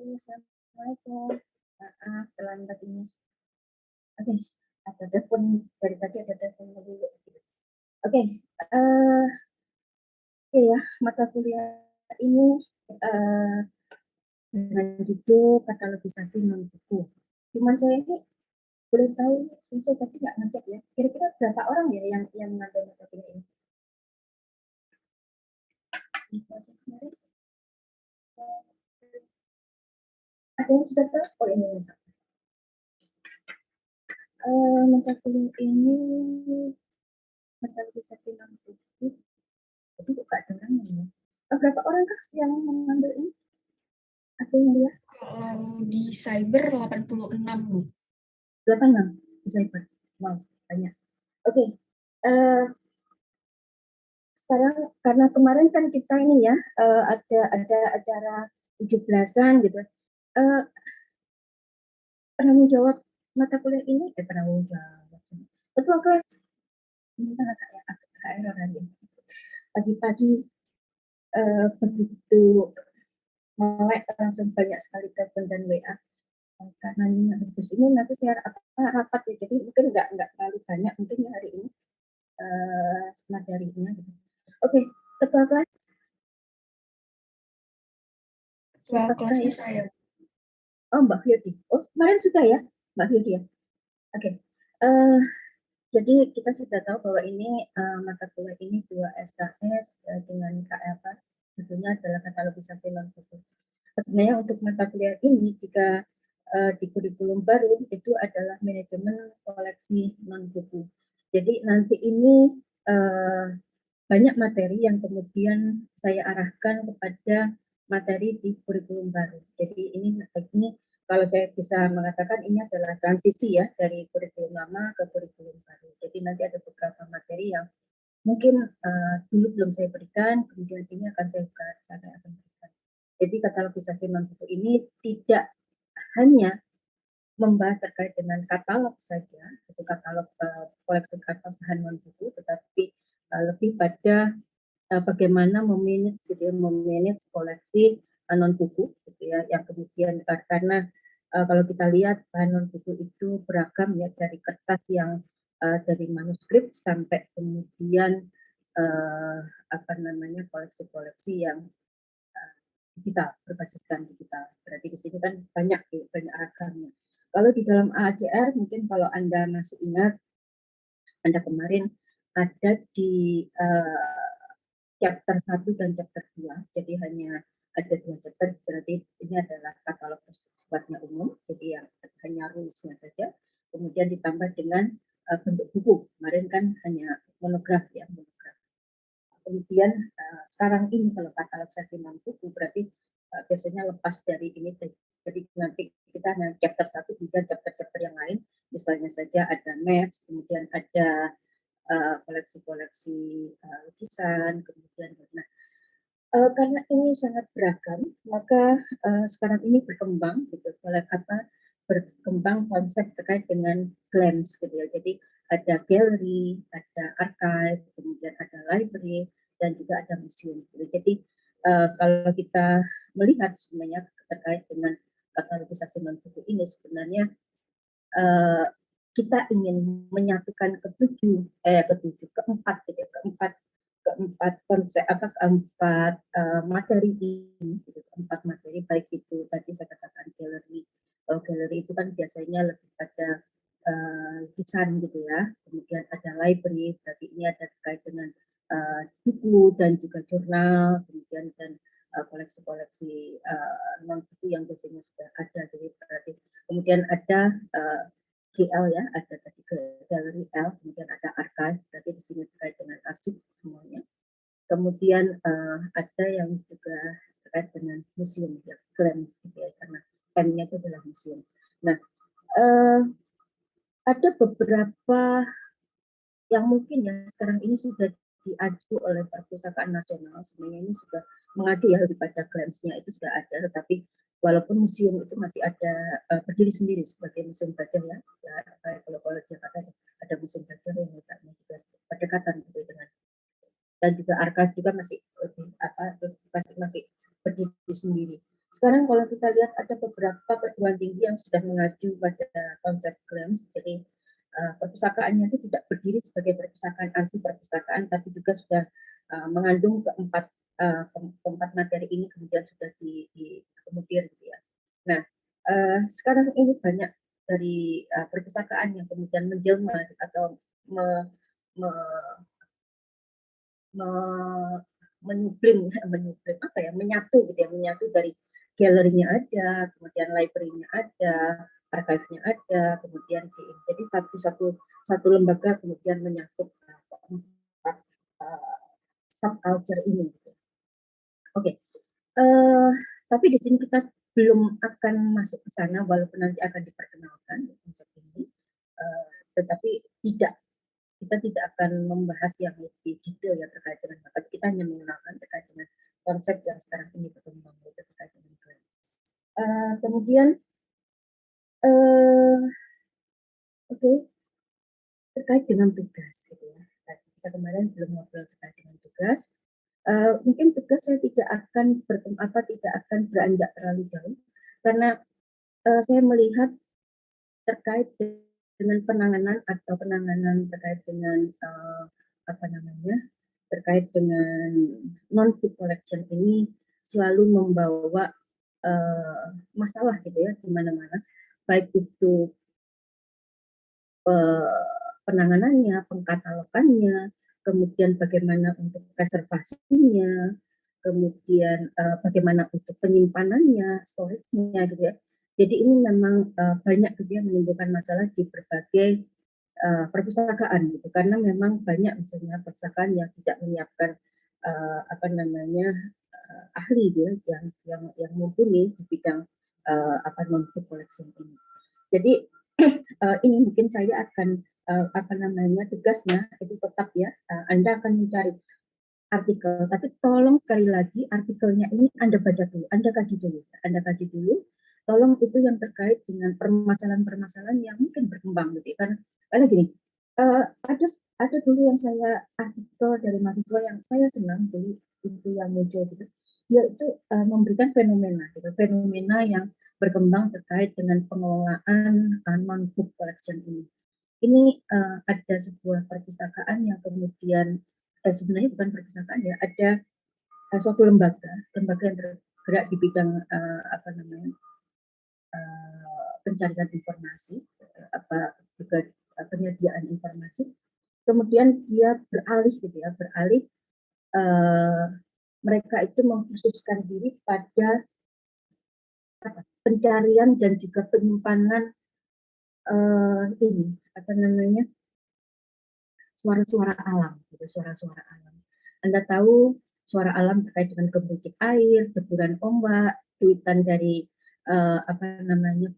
Assalamualaikum. Maaf terlambat ini. Oke, ada telepon dari tadi ada telepon dulu. Oke, oke ya, mata kuliah ini dengan judul katalogisasi non buku. Cuman saya ini boleh tahu, saya tadi nggak ngecek ya. Kira-kira berapa orang ya yang mengambil mata kuliah ini? Ada yang sudah tahu? Oh ini mata kuliah ini katalogisasi non buku. Itu buka dengan ya. Berapa orang kah yang mengambil ini? Aku yang lihat. Kalau di cyber 86, Bu. 86 di cyber. Wow, banyak. Oke. Sekarang karena kemarin kan kita ini ya ada acara 17-an gitu. Penanggung jawab mata kuliah ini penanggung jawab. Ketua kelas ini kan agak error lagi. Pagi-pagi begitu melek langsung banyak sekali telepon dan WA. Karena ini habis ini nanti saya rapat ya, jadi mungkin nggak terlalu banyak mungkin ya hari ini materinya gitu. Oke, ketua kelas. Ketua kelasnya saya. Oh, Mbak Hyudi. Oh, kemarin juga ya, Mbak Hyudi ya. Oke. Jadi kita sudah tahu bahwa ini mata kuliah ini 2 SKS dengan KLK, tentunya adalah katalogisasi non buku. Sebenarnya untuk mata kuliah ini jika di kurikulum baru itu adalah manajemen koleksi non buku. Jadi nanti ini banyak materi yang kemudian saya arahkan kepada materi di kurikulum baru. Jadi ini kalau saya bisa mengatakan ini adalah transisi ya dari kurikulum lama ke kurikulum baru. Jadi nanti ada beberapa materi yang mungkin dulu belum saya berikan, kemudian ini akan saya akan berikan. Jadi katalogisasi non buku ini tidak hanya membahas terkait dengan katalog saja, itu katalog koleksi bahan non buku, tetapi lebih pada bagaimana memanage koleksi non buku, gitu ya, yang kemudian karena kalau kita lihat bahan non buku itu beragam ya, dari kertas yang dari manuskrip sampai kemudian koleksi-koleksi yang digital, berbasiskan digital. Berarti di sini kan banyak ragamnya. Kalau di dalam AACR mungkin kalau Anda masih ingat, Anda kemarin ada di chapter 1 dan chapter 2, jadi hanya ada 2 chapter, berarti ini adalah katalog sifatnya umum, jadi yang hanya rules-nya saja, kemudian ditambah dengan bentuk buku, kemarin kan hanya monograf ya, monograf. Kemudian sekarang ini kalau katalogisasi non buku berarti biasanya lepas dari ini, jadi nanti kita hanya chapter 1 hingga chapter-chapter yang lain, misalnya saja ada maps, kemudian ada koleksi-koleksi lukisan, kemudian karena ini sangat beragam, maka sekarang ini berkembang gitu, berkembang konsep terkait dengan GLAMS gitu ya. Jadi ada gallery, ada archive, kemudian ada library, dan juga ada museum. Gitu. Jadi kalau kita melihat sebenarnya terkait dengan katalogisasi non buku ini sebenarnya kita ingin menyatukan keempat materi ini, keempat materi, baik itu tadi saya katakan gallery. Kalau gallery itu kan biasanya lebih pada lukisan gitu ya, kemudian ada library, berarti ini ada terkait dengan buku dan juga jurnal, kemudian dan koleksi-koleksi non buku yang biasanya sudah ada, jadi berarti kemudian ada GL ya, ada tadi ke galeri L, kemudian ada archive, berarti di sini terkait dengan arsip semuanya. Kemudian ada yang juga terkait dengan museum ya, GLAMS gitu ya, karena M-nya itu adalah museum. Nah, ada beberapa yang mungkin ya sekarang ini sudah diaju oleh Perpustakaan Nasional, sebenarnya ini sudah mengadu ya daripada GLAMS-nya itu sudah ada, tetapi walaupun museum itu masih ada berdiri sendiri sebagai museum gajah ya, kalau Jakarta ada museum gajah yang letaknya juga berdekatan gitu dengan, dan juga archive juga masih berdiri sendiri. Sekarang kalau kita lihat ada beberapa perguruan tinggi yang sudah mengacu pada konsep GLAMS, jadi perpustakaannya itu tidak berdiri sebagai perpustakaan ansi perpustakaan, tapi juga sudah mengandung keempat materi ini kemudian sudah diakomodir gitu ya. Nah, sekarang ini banyak dari perpustakaan yang kemudian menjelma atau me, me, me, menyublim apa ya, menyatu gitu ya, menyatu dari galerinya ada, kemudian library-nya ada, archive-nya ada, kemudian jadi satu lembaga kemudian menyangkut empat subculture ini. Gitu. Oke, tapi di sini kita belum akan masuk ke sana, walaupun nanti akan diperkenalkan konsep ini, tetapi kita tidak akan membahas yang lebih detail ya terkait dengan tapi kita hanya mengenalkan terkait dengan konsep yang sekarang ini berkembang terkait dengan kemudian oke, terkait dengan tugas gitu ya. Kita kemarin belum ngobrol terkait dengan tugas. Mungkin tugas saya tidak akan beranjak terlalu jauh karena saya melihat terkait dengan penanganan terkait dengan terkait dengan non-food collection ini selalu membawa masalah gitu ya di mana-mana, baik itu penanganannya, pengkatalogannya, kemudian bagaimana untuk preservasinya, kemudian bagaimana untuk penyimpanannya, storage-nya gitu ya. Jadi ini memang banyak gitu ya menimbulkan masalah di berbagai perpustakaan gitu karena memang banyak misalnya perpustakaan yang tidak menyiapkan ahli gitu ya yang mumpuni di bidang non-food collection ini. Jadi ini mungkin saya akan tugasnya itu tetap ya Anda akan mencari artikel, tapi tolong sekali lagi artikelnya ini Anda baca dulu, Anda kaji dulu, tolong itu yang terkait dengan permasalahan-permasalahan yang mungkin berkembang gitu ya. Karena gini, ada dulu yang saya artikel dari mahasiswa yang saya senang dulu itu yang muncul gitu, yaitu memberikan fenomena yang berkembang terkait dengan pengelolaan non-book collection ini. Ini ada sebuah perpustakaan yang kemudian sebenarnya bukan perpustakaan ya, ada suatu lembaga yang bergerak di bidang pencarian informasi, juga penyediaan informasi. Kemudian dia beralih mereka itu mengkhususkan diri pada pencarian dan juga penyimpanan suara-suara alam, suara-suara alam. Anda tahu suara alam terkait dengan gemericik air, deburan ombak, cuitan dari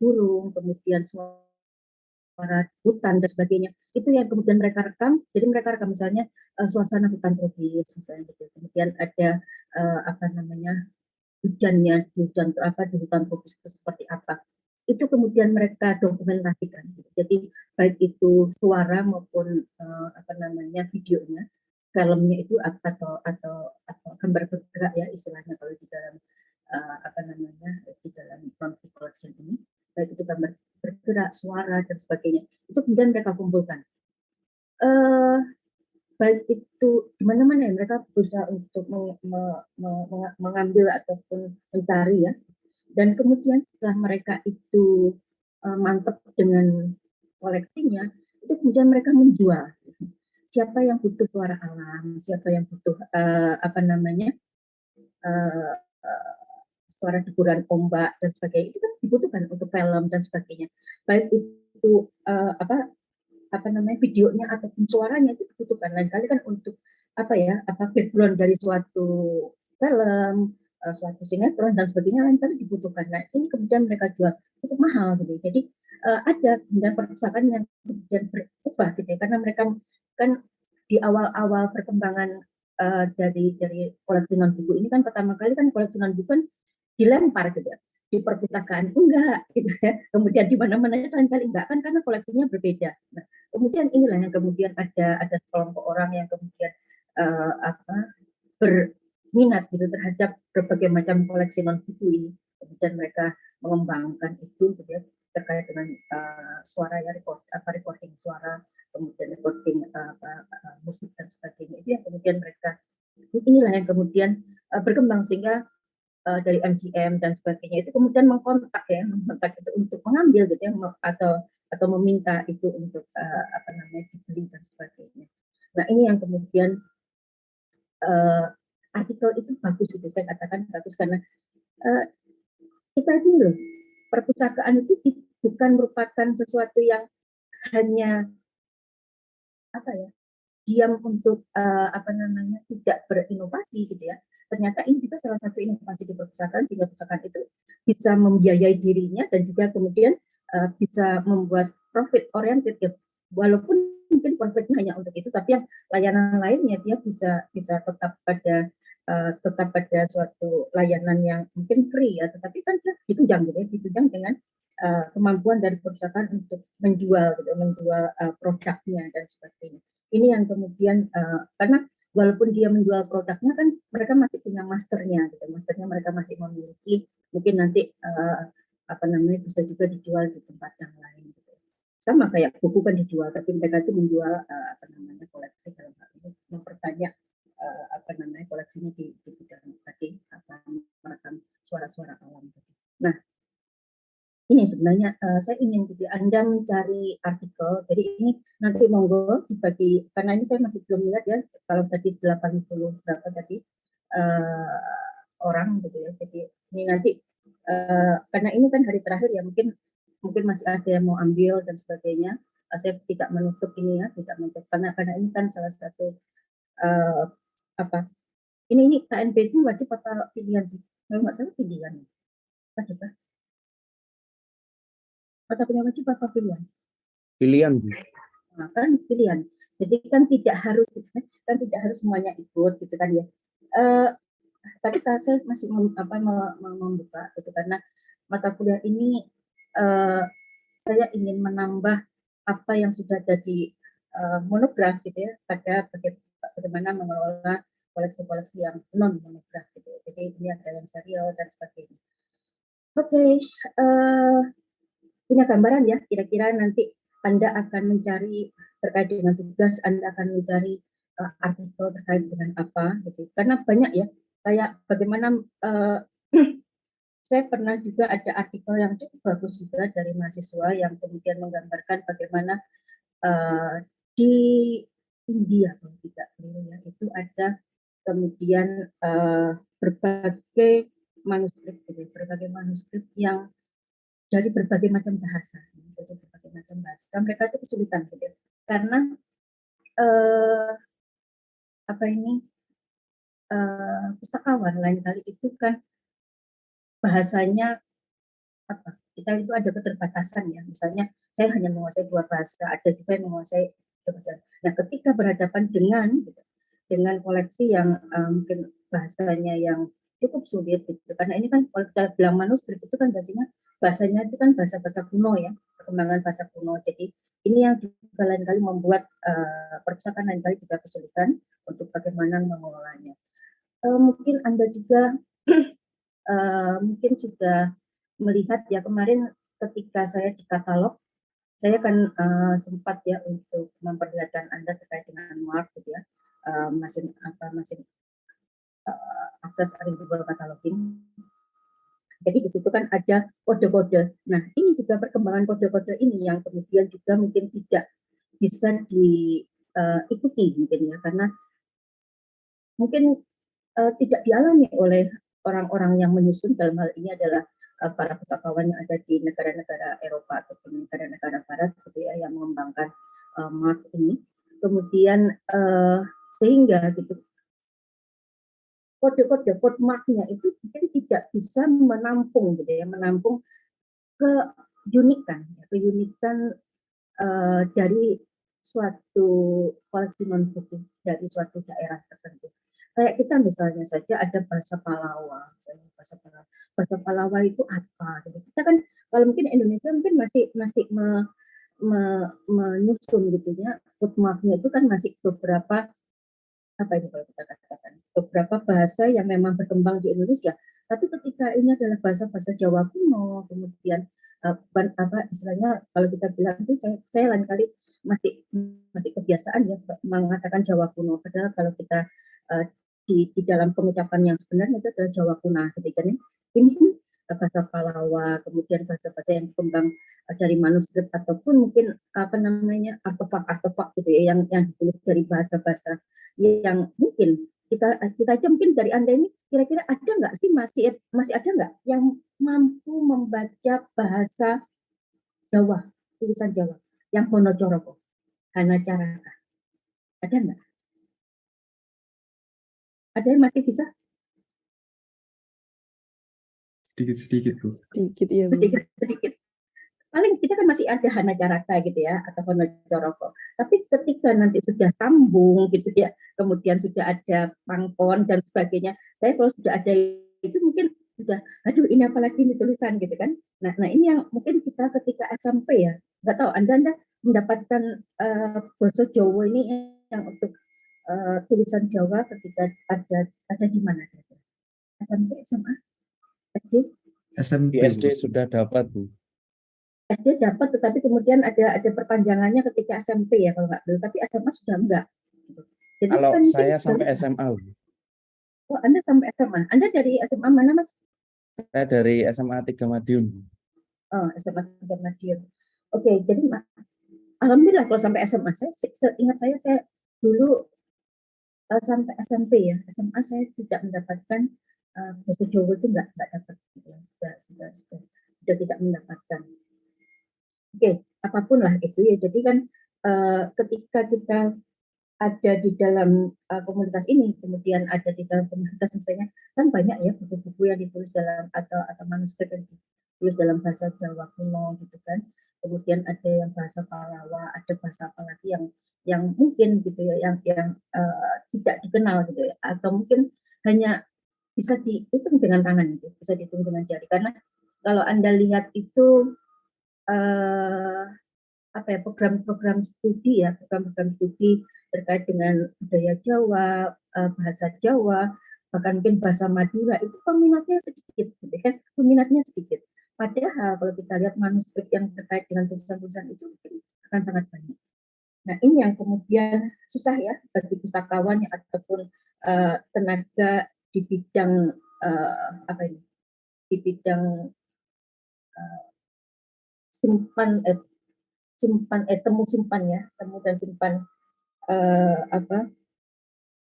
burung, kemudian suara hutan dan sebagainya. Itu yang kemudian mereka rekam. Jadi mereka rekam misalnya suasana hutan tropis misalnya gitu. Kemudian ada hujannya di hutan tropis itu seperti apa. Itu kemudian mereka dokumentasikan. Jadi baik itu suara maupun videonya, filmnya itu atau gambar bergerak ya istilahnya kalau di dalam di dalam non-fiction collection ini, baik itu gambar bergerak, suara dan sebagainya. Itu kemudian mereka kumpulkan. Baik itu di mana-mana ya mereka berusaha untuk mengambil ataupun mencari ya. Dan kemudian setelah mereka itu mantap dengan koleksinya, itu kemudian mereka menjual. Siapa yang butuh suara alam, siapa yang butuh suara deburan ombak dan sebagainya, itu kan dibutuhkan untuk film dan sebagainya. Baik itu videonya ataupun suaranya itu dibutuhkan. Lain kali kan untuk background dari suatu film, suatu sinetron dan sebagainya lain kali dibutuhkan. Nah ini kemudian mereka jual cukup mahal gitu. Jadi ada kemudian perpustakaan yang kemudian berubah gitu ya, karena mereka kan di awal-awal perkembangan dari koleksi non buku ini kan pertama kali kan koleksi non buku kan dilempar gitu ya, di perpustakaan enggak gitu ya, kemudian di mana-mana lain kali enggak kan karena koleksinya berbeda. Nah, kemudian inilah yang kemudian ada sekelompok orang yang kemudian berminat gitu terhadap berbagai macam koleksi non buku ini. kemudian mereka mengembangkan itu gitu ya, terkait dengan suara ya, recording suara, kemudian recording musik dan sebagainya, itu yang kemudian mereka, inilah yang kemudian berkembang sehingga dari MGM dan sebagainya itu kemudian mengkontak itu untuk mengambil gitu ya, atau meminta itu untuk dibeli dan sebagainya. Nah ini yang kemudian artikel itu bagus, itu saya katakan bagus karena kita ini loh, perpustakaan itu bukan merupakan sesuatu yang hanya diam untuk tidak berinovasi gitu ya. Ternyata ini juga salah satu inovasi di perpustakaan, sehingga perpustakaan itu bisa membiayai dirinya dan juga kemudian bisa membuat profit oriented ya. Walaupun mungkin profitnya hanya untuk itu, tapi yang layanan lainnya dia bisa tetap pada suatu layanan yang mungkin free ya, tetapi kan dia ditunjang gitu ya, ditunjang dengan kemampuan dari perusahaan untuk menjual produknya dan sebagainya. Ini yang kemudian karena walaupun dia menjual produknya kan mereka masih punya masternya gitu, masternya mereka masih memiliki, mungkin nanti bisa juga dijual di tempat yang lain gitu. Sama kayak buku kan dijual, tapi mereka itu menjual koleksi, dalam hal ini memperbanyak koleksinya di bidang tadi merekam suara-suara alam tadi. Nah ini sebenarnya saya ingin gitu Anda mencari artikel, jadi ini nanti monggo dibagi, karena ini saya masih belum lihat ya, kalau tadi 80 berapa tadi orang gitu ya, jadi ini nanti karena ini kan hari terakhir ya, mungkin masih ada yang mau ambil dan sebagainya, saya tidak menutup ini ya, tidak menutup karena ini kan salah satu ini KNP itu wajib apa pilihan sih? Kalau nggak salah pilihan, wajib kan? Mata kuliah wajib apa pilihan? Pilihan. Nah, kan pilihan. Jadi kan tidak harus semuanya ikut gitu kan ya. Tapi saya masih membuka gitu karena mata kuliah ini saya ingin menambah apa yang sudah jadi monograf gitu ya, pada bagaimana mengelola koleksi-koleksi yang non monograf gitu. Jadi ini ada yang serial dan sebagainya. Oke, punya gambaran ya, kira-kira nanti Anda akan mencari terkait dengan tugas, Anda akan mencari artikel terkait dengan apa gitu. Karena banyak ya, kayak bagaimana saya pernah juga ada artikel yang cukup bagus juga dari mahasiswa yang kemudian menggambarkan bagaimana di India kalau tidak keliru ya, itu ada kemudian berbagai manuskrip yang dari berbagai macam bahasa, mereka itu kesulitan gitu, karena pustakawan lain kali itu kan bahasanya kita itu ada keterbatasan ya, misalnya saya hanya menguasai 2 bahasa, ada juga yang menguasai 2 bahasa. Nah, ketika berhadapan dengan koleksi yang mungkin bahasanya yang cukup sulit gitu, karena ini kan kalau kita bilang manuskrip itu kan bahasanya itu kan bahasa kuno ya, perkembangan bahasa kuno. Jadi ini yang juga lain kali membuat perpustakaan lain kali juga kesulitan untuk bagaimana mengelolanya. Mungkin Anda juga mungkin sudah melihat ya kemarin ketika saya di katalog, saya kan sempat ya untuk memperlihatkan Anda terkait dengan MARC gitu ya, mesin akses readable cataloging. Jadi di situ kan ada kode-kode. Nah, ini juga perkembangan kode-kode ini yang kemudian juga mungkin tidak bisa diikuti mungkin ya, karena mungkin tidak dialami oleh orang-orang yang menyusun, dalam hal ini adalah para pustakawan yang ada di negara-negara Eropa ataupun negara-negara Barat gitu ya, yang mengembangkan MARC ini. Kemudian sehingga gitu kode-kode marknya itu mungkin tidak bisa menampung gitu ya, menampung keunikan dari suatu koleksi non buku dari suatu daerah tertentu. Kayak kita misalnya saja ada bahasa Palawa, bahasa Palawa itu apa? Jadi kita kan kalau mungkin Indonesia mungkin masih menyusun gitu ya, footmarknya itu kan masih beberapa kalau kita katakan beberapa bahasa yang memang berkembang di Indonesia, Tapi ketika ini adalah bahasa-bahasa Jawa kuno, kemudian istilahnya kalau kita bilang itu saya lain kali masih masih kebiasaan ya mengatakan Jawa kuno. Padahal kalau kita uh, di dalam pengucapan yang sebenarnya itu adalah Jawa kuno. Ketika ini bahasa Palawa, kemudian bahasa-bahasa yang berkembang dari manuskrip ataupun mungkin apa namanya artefak-artefak gitu ya yang ditulis dari bahasa-bahasa yang mungkin kita aja mungkin dari Anda ini kira-kira ada nggak sih masih ada nggak yang mampu membaca bahasa Jawa, tulisan Jawa yang Honocoroko, Hana Caraka? Ada nggak? Ada yang masih bisa? Sedikit-sedikit, Bu. Sedikit, iya, Bu. Sedikit. Paling kita kan masih ada Hana Caraka gitu ya, atau Honocoroko. Tapi ketika nanti sudah sambung gitu ya, kemudian sudah ada pangkon dan sebagainya, saya kalau sudah ada itu mungkin sudah, aduh ini apalagi ini tulisan gitu kan. Nah ini yang mungkin kita ketika SMP ya, nggak tahu Anda mendapatkan bahasa Jawa ini yang untuk tulisan Jawa ketika ada di mana? SMP, SMA, SD? SMP, Di SD sudah dapat, Bu. SD dapat, tetapi kemudian ada perpanjangannya ketika SMP ya kalau nggak dulu, tapi SMA sudah enggak. Jadi Kalau kan saya sampai SMA, Bu. Oh, Anda sampai SMA. Anda dari SMA mana, Mas? Saya dari SMA 3 Madiun. Oh, SMA 3 Madiun. Oke, jadi alhamdulillah kalau sampai SMA. Ingat saya dulu sampai SMP ya. SMA saya tidak mendapatkan bahasa Jawa itu enggak dapat. Sudah tidak mendapatkan. Oke, apapun lah itu ya. Jadi kan ketika kita ada di dalam komunitas ini, kemudian ada di dalam komunitas misalnya, kan banyak ya buku-buku yang ditulis dalam atau manuskrip yang ditulis dalam bahasa Jawa kuno gitu kan. Kemudian ada yang bahasa Palawa, ada bahasa apa lagi yang mungkin gitu ya, yang tidak dikenal gitu ya, atau mungkin hanya bisa dihitung dengan tangan gitu, bisa dihitung dengan jari. Karena kalau Anda lihat itu apa ya program-program studi ya, program-program studi terkait dengan budaya Jawa, bahasa Jawa, bahkan mungkin bahasa Madura itu peminatnya sedikit, gitu kan? Peminatnya sedikit. Padahal kalau kita lihat manuskrip yang terkait dengan tulisan-tulisan itu akan sangat banyak. Nah ini yang kemudian susah ya bagi pustakawan ataupun tenaga di bidang apa ini, di bidang temu simpan ya, temu dan simpan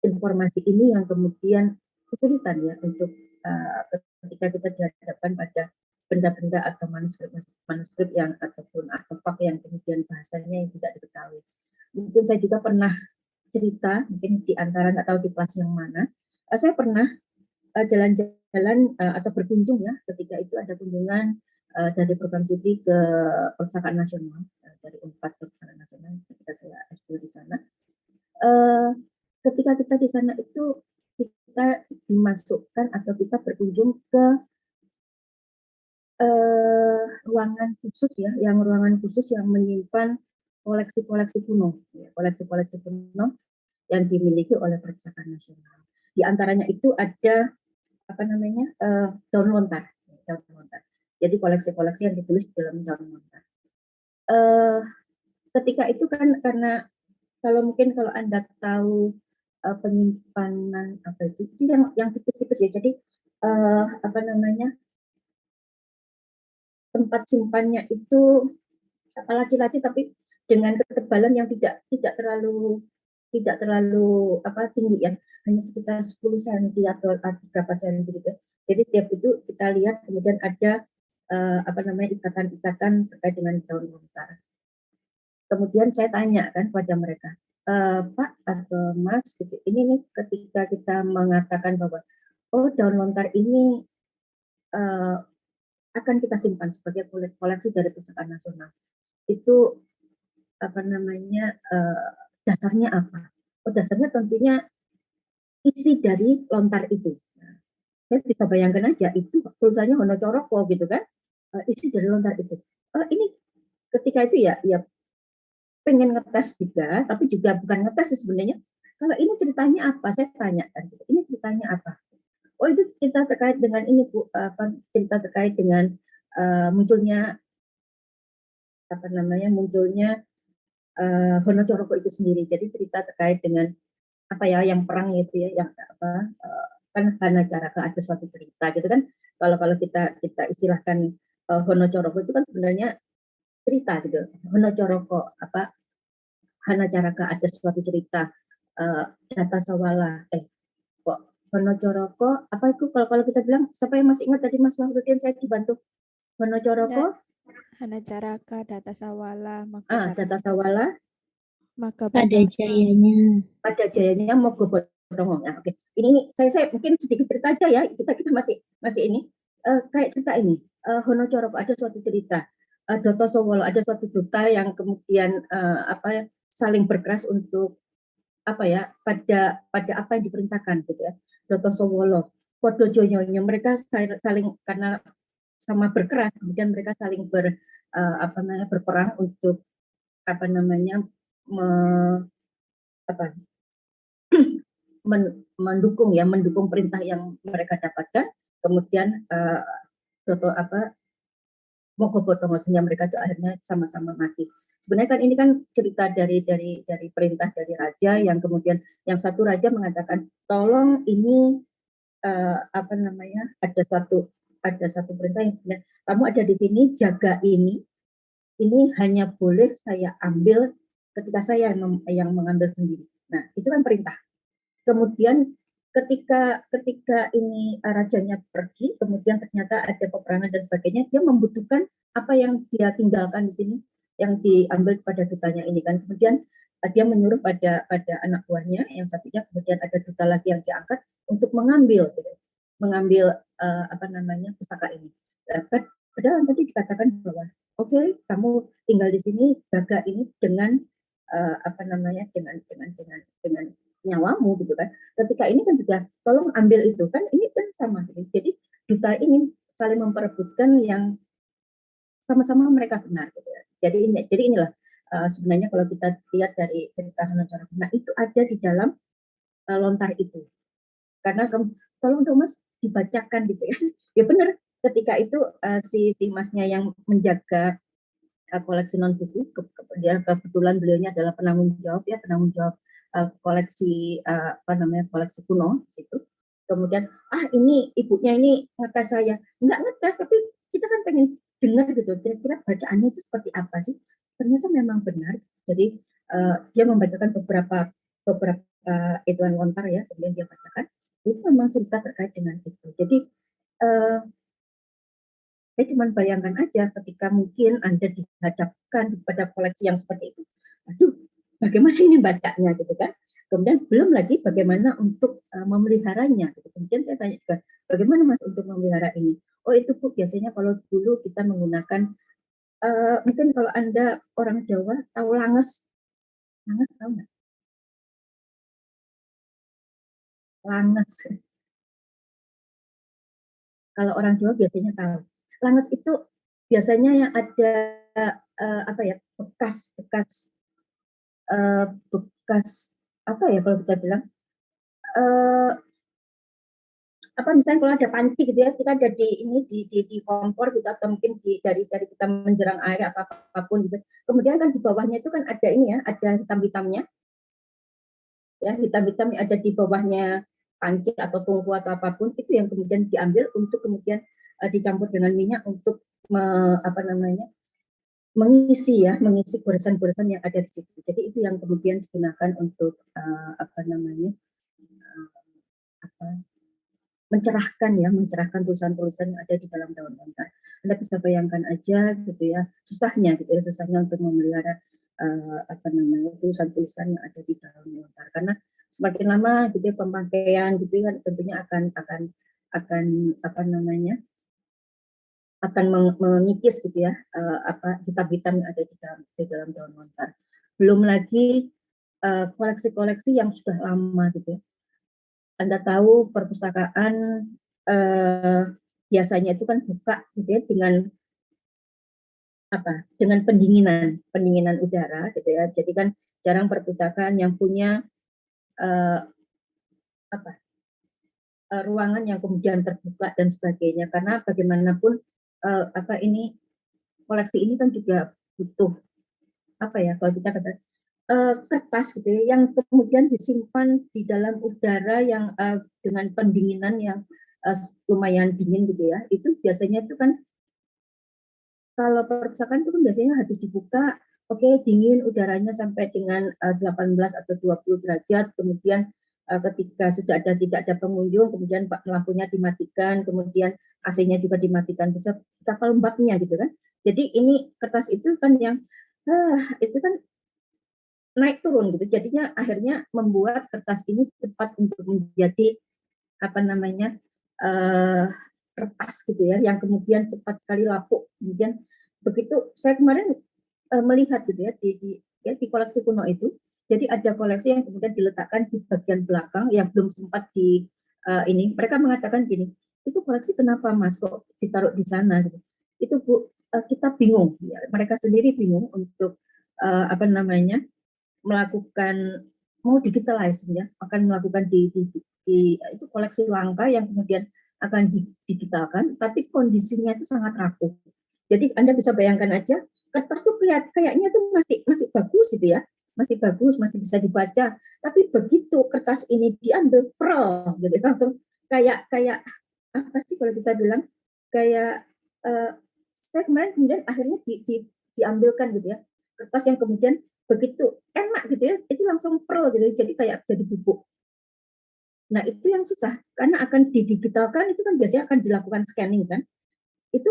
informasi ini yang kemudian kesulitan ya untuk ketika kita dihadapkan pada benda-benda atau manuskrip yang ataupun artefak yang kemudian bahasanya yang tidak diketahui. Mungkin saya juga pernah cerita, mungkin di antara nggak tahu di kelas yang mana, saya pernah jalan-jalan atau berkunjung ya, ketika itu ada kunjungan dari program studi ke Perpustakaan Nasional, dari Unpad ke Perpustakaan Nasional, ketika saya S2 di sana. Ketika kita di sana itu kita dimasukkan atau kita berkunjung ke ruangan khusus ya, ruangan khusus yang menyimpan koleksi-koleksi kuno, koleksi-koleksi kuno yang dimiliki oleh Perpustakaan Nasional. Di antaranya itu ada apa namanya daun lontar. Jadi koleksi-koleksi yang ditulis dalam daun lontar. Ketika itu kan karena kalau Anda tahu penyimpanan apa itu yang tipis-tipis ya. Jadi apa namanya tempat simpannya itu laci-laci tapi dengan ketebalan yang tidak terlalu apa tinggi ya, hanya sekitar 10 cm atau berapa cm gitu. Jadi setiap itu kita lihat kemudian ada apa namanya ikatan-ikatan terkait dengan daun lontar. Kemudian saya tanya kan pada mereka, Pak atau Mas, gitu, ini nih ketika kita mengatakan bahwa oh daun lontar ini akan kita simpan sebagai koleksi dari Perpustakaan Nasional, itu apa namanya dasarnya apa? Oh, dasarnya tentunya isi dari lontar itu. Nah, saya bisa bayangkan aja itu tulisannya Honocoroko gitu kan, isi dari lontar itu. Ini ketika itu ya pengen ngetes juga, tapi juga bukan ngetes sih sebenarnya. Kalau ini ceritanya apa? Saya tanya kan, ini ceritanya apa? Oh itu cerita terkait dengan ini Bu, cerita terkait dengan munculnya munculnya Honocoroko itu sendiri. Jadi cerita terkait dengan apa ya yang perang itu ya, yang kan Hanacaraka ada suatu cerita gitu kan. Kalau kalau kita istilahkan Honocoroko itu kan sebenarnya cerita gitu. Honocoroko Hanacaraka ada suatu cerita, Data Sawala kok Honocoroko apa itu kalau kita bilang, siapa yang masih ingat tadi Mas Wahyudin, saya dibantu. Honocoroko Hanacaraka, Data Sawala, Data Sawala Pada jayanya. pada jayanya Mogobongo. Nah, oke. Ini saya mungkin sedikit cerita aja ya. Kita masih ini kayak cerita ini. Honocoroko ada suatu cerita. Doto Sowolo ada suatu duta yang kemudian saling berkeras untuk pada apa yang diperintahkan gitu ya. Doto Sowolo, Podo Jonyonya, mereka saling karena sama berkeras, kemudian mereka saling berperang untuk mendukung perintah yang mereka dapatkan. Kemudian Mogobongo sehingga mereka itu akhirnya sama-sama mati. Sebenarnya kan ini kan cerita dari perintah dari raja yang kemudian yang satu raja mengatakan tolong ini ada satu perintah yang benar, kamu ada di sini jaga ini hanya boleh saya ambil ketika saya yang mengambil sendiri. Nah itu kan perintah. Kemudian ketika ini rajanya pergi, kemudian ternyata ada peperangan dan sebagainya, dia membutuhkan apa yang dia tinggalkan di sini, yang diambil pada dutanya ini kan. Kemudian dia menyuruh pada anak buahnya yang satunya, kemudian ada duta lagi yang diangkat untuk mengambil pusaka ini. Padahal tadi dikatakan bahwa oke, kamu tinggal di sini, jaga ini dengan dengan nyawamu gitu kan. Ketika ini kan juga tolong ambil itu kan, ini kan sama. Jadi duta ini saling memperebutkan yang sama-sama mereka benar gitu ya. Jadi inilah sebenarnya kalau kita lihat dari cerita Hanacaraka, nah itu ada di dalam lontar itu. Karena tolong dong Mas dibacakan gitu ya. Ya benar, ketika itu si Masnya yang menjaga koleksi non buku, kebetulan beliaunya adalah penanggung jawab koleksi koleksi kuno situ. Kemudian ini ibunya ini ngetes saya, nggak ngetes tapi kita kan pengen dengar gitu, kira-kira bacaannya itu seperti apa sih. Ternyata memang benar. Jadi dia membacakan beberapa ituan lontar ya, kemudian dia bacakan. Itu memang cerita terkait dengan itu. Jadi saya cuma bayangkan aja ketika mungkin Anda dihadapkan pada koleksi yang seperti itu. Aduh, bagaimana ini bacanya gitu kan. Kemudian belum lagi bagaimana untuk memeliharanya. Gitu. Kemudian saya tanya juga, bagaimana Mas untuk memelihara ini? Oh itu Bu, biasanya kalau dulu kita menggunakan, mungkin kalau Anda orang Jawa tahu langes. Langes tahu nggak? Langes. Kalau orang Jawa biasanya tahu. Langes itu biasanya yang ada bekas apa ya kalau kita bilang misalnya kalau ada panci gitu ya, kita ada di kompor gitu, atau mungkin dari kita menjerang air atau apapun gitu. Kemudian kan di bawahnya itu kan ada ini ya, ada hitam-hitamnya. Ya, hitam-hitam yang ada di bawahnya panci atau tungku atau apapun, itu yang kemudian diambil untuk kemudian dicampur dengan minyak untuk mengisi goresan-goresan yang ada di situ. Jadi itu yang kemudian digunakan untuk mencerahkan tulisan-tulisan yang ada di dalam daun lontar. Anda bisa bayangkan aja gitu ya, susahnya untuk memelihara tulisan-tulisan yang ada di dalam lontar. Karena semakin lama gitu ya, pemakaian gitu ya, tentunya akan mengikis gitu ya hitam-hitam yang ada di dalam daun lontar. Belum lagi koleksi-koleksi yang sudah lama gitu ya. Anda tahu perpustakaan biasanya itu kan buka gitu ya dengan pendinginan udara gitu ya. Jadi kan jarang perpustakaan yang punya ruangan yang kemudian terbuka dan sebagainya. Karena bagaimanapun ini koleksi ini kan juga butuh apa ya, kalau kita kata kertas gitu ya, yang kemudian disimpan di dalam udara yang dengan pendinginan yang lumayan dingin gitu ya. Itu biasanya itu kan kalau perpustakaan itu kan biasanya habis dibuka, oke, dingin udaranya sampai dengan 18 atau 20 derajat, kemudian ketika sudah tidak ada pengunjung, kemudian lampunya dimatikan, kemudian AC-nya juga dimatikan, bisa betapa lembabnya gitu kan. Jadi ini kertas itu kan yang itu kan naik turun gitu, jadinya akhirnya membuat kertas ini cepat untuk menjadi apa namanya kertas gitu ya, yang kemudian cepat sekali lapuk. Kemudian begitu saya kemarin melihat gitu ya di koleksi kuno itu, jadi ada koleksi yang kemudian diletakkan di bagian belakang yang belum sempat di ini. Mereka mengatakan gini, itu koleksi kenapa Mas kok ditaruh di sana gitu. Itu Bu, kita bingung ya, mereka sendiri bingung untuk apa namanya melakukan mau digitalize ya, akan melakukan di itu koleksi langka yang kemudian akan digitalkan, tapi kondisinya itu sangat rapuh. Jadi Anda bisa bayangkan aja, kertas tuh kayaknya tuh masih bagus gitu ya, masih bagus, masih bisa dibaca. Tapi begitu kertas ini diambil pearl, gitu langsung kayak apa sih kalau kita bilang kayak saya kemarin kemudian akhirnya diambilkan gitu ya, kertas yang kemudian begitu enak gitu ya, itu langsung pearl gitu, jadi kayak jadi bubuk. Nah itu yang susah, karena akan didigitalkan itu kan biasanya akan dilakukan scanning kan, itu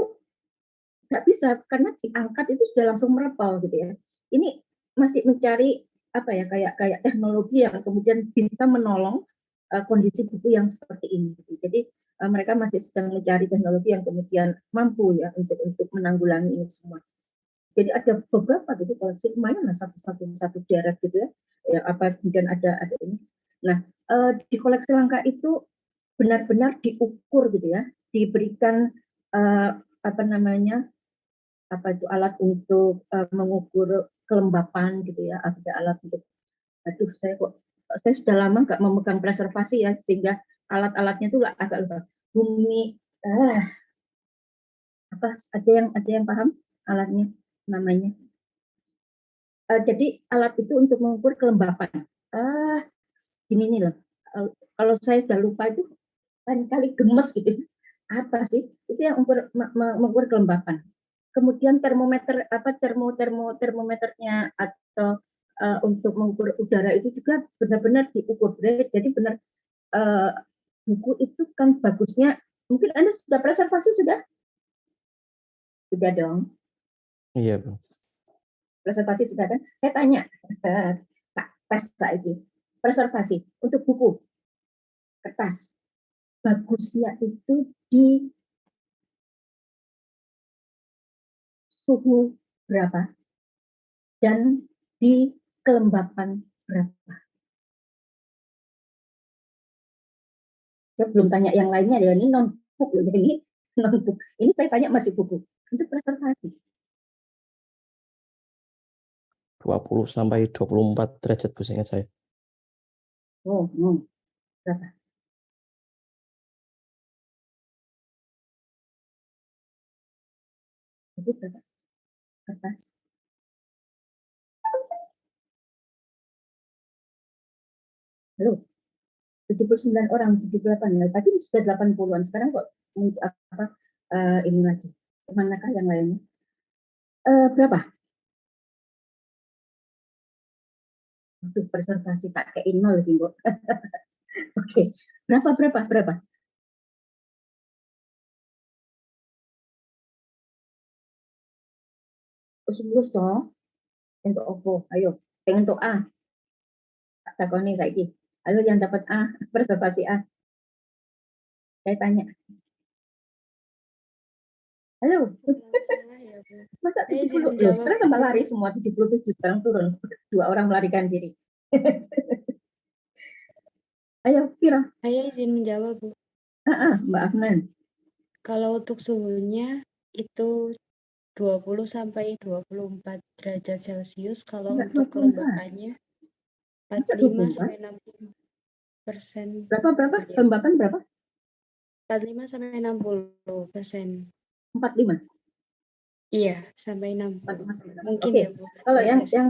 nggak bisa karena diangkat itu sudah langsung merepel gitu ya. Ini masih mencari apa ya kayak teknologi yang kemudian bisa menolong kondisi buku yang seperti ini. Gitu. Jadi mereka masih sedang mencari teknologi yang kemudian mampu ya untuk menanggulangi ini semua. Jadi ada beberapa gitu koleksi lumayan lah satu deret gitu ya apa kemudian ada ini. Nah di koleksi langka itu benar-benar diukur gitu ya, diberikan apa namanya apa itu alat untuk mengukur kelembapan gitu ya, ada alat untuk saya sudah lama nggak memegang preservasi ya, sehingga alat-alatnya itu agak lupa. Bumi apa ada yang paham alatnya namanya? Jadi alat itu untuk mengukur kelembapan. Gini nih loh. Kalau saya udah lupa itu kali gemes gitu. Apa sih? Itu yang mengukur kelembapan. Kemudian termometer apa termometernya atau untuk mengukur udara itu juga benar-benar diukur. Jadi benar buku itu kan bagusnya. Mungkin Anda sudah preservasi sudah dong. Iya, Bang. Preservasi sudah kan? Saya tanya, tak tes lagi. Preservasi untuk buku kertas bagusnya itu di suhu berapa dan di kelembapan berapa. Saya belum tanya yang lainnya ya, ini non book loh, ini non book. Ini saya tanya masih buku untuk preservasi. 20 sampai 24 derajat Bu, ingat saya. Oh, berapa? Itu berapa? Kertas. Halo, 79 orang, 78 ya. Tadi sudah 80-an, sekarang kok apa ini lagi? Kemanakah yang lainnya? Berapa? Untuk preservasi tak kayak nol lagi, Mbok. Oke, berapa? Terus toh, untuk opo, ayo, pengen untuk A, tak takoni saiki. Ayo yang dapat A, preservasi A. Saya tanya. Halo. Masa 70? Loh, sekarang tambah lari semua 77, sekarang turun. 2 orang melarikan diri. Ayo, Fira. Saya izin menjawab, Bu. Mbak Afnan. Kalau untuk suhunya itu 20 sampai 24 derajat Celcius. Kalau Enggak, untuk 24. kelembapannya 45 sampai 60%. Berapa? Kelembapan berapa? 45 sampai 60%. 45? Iya, sampai 60. 45 sampai 60. Mungkin Oke. ya, Bu. Kalau Terima kasih. yang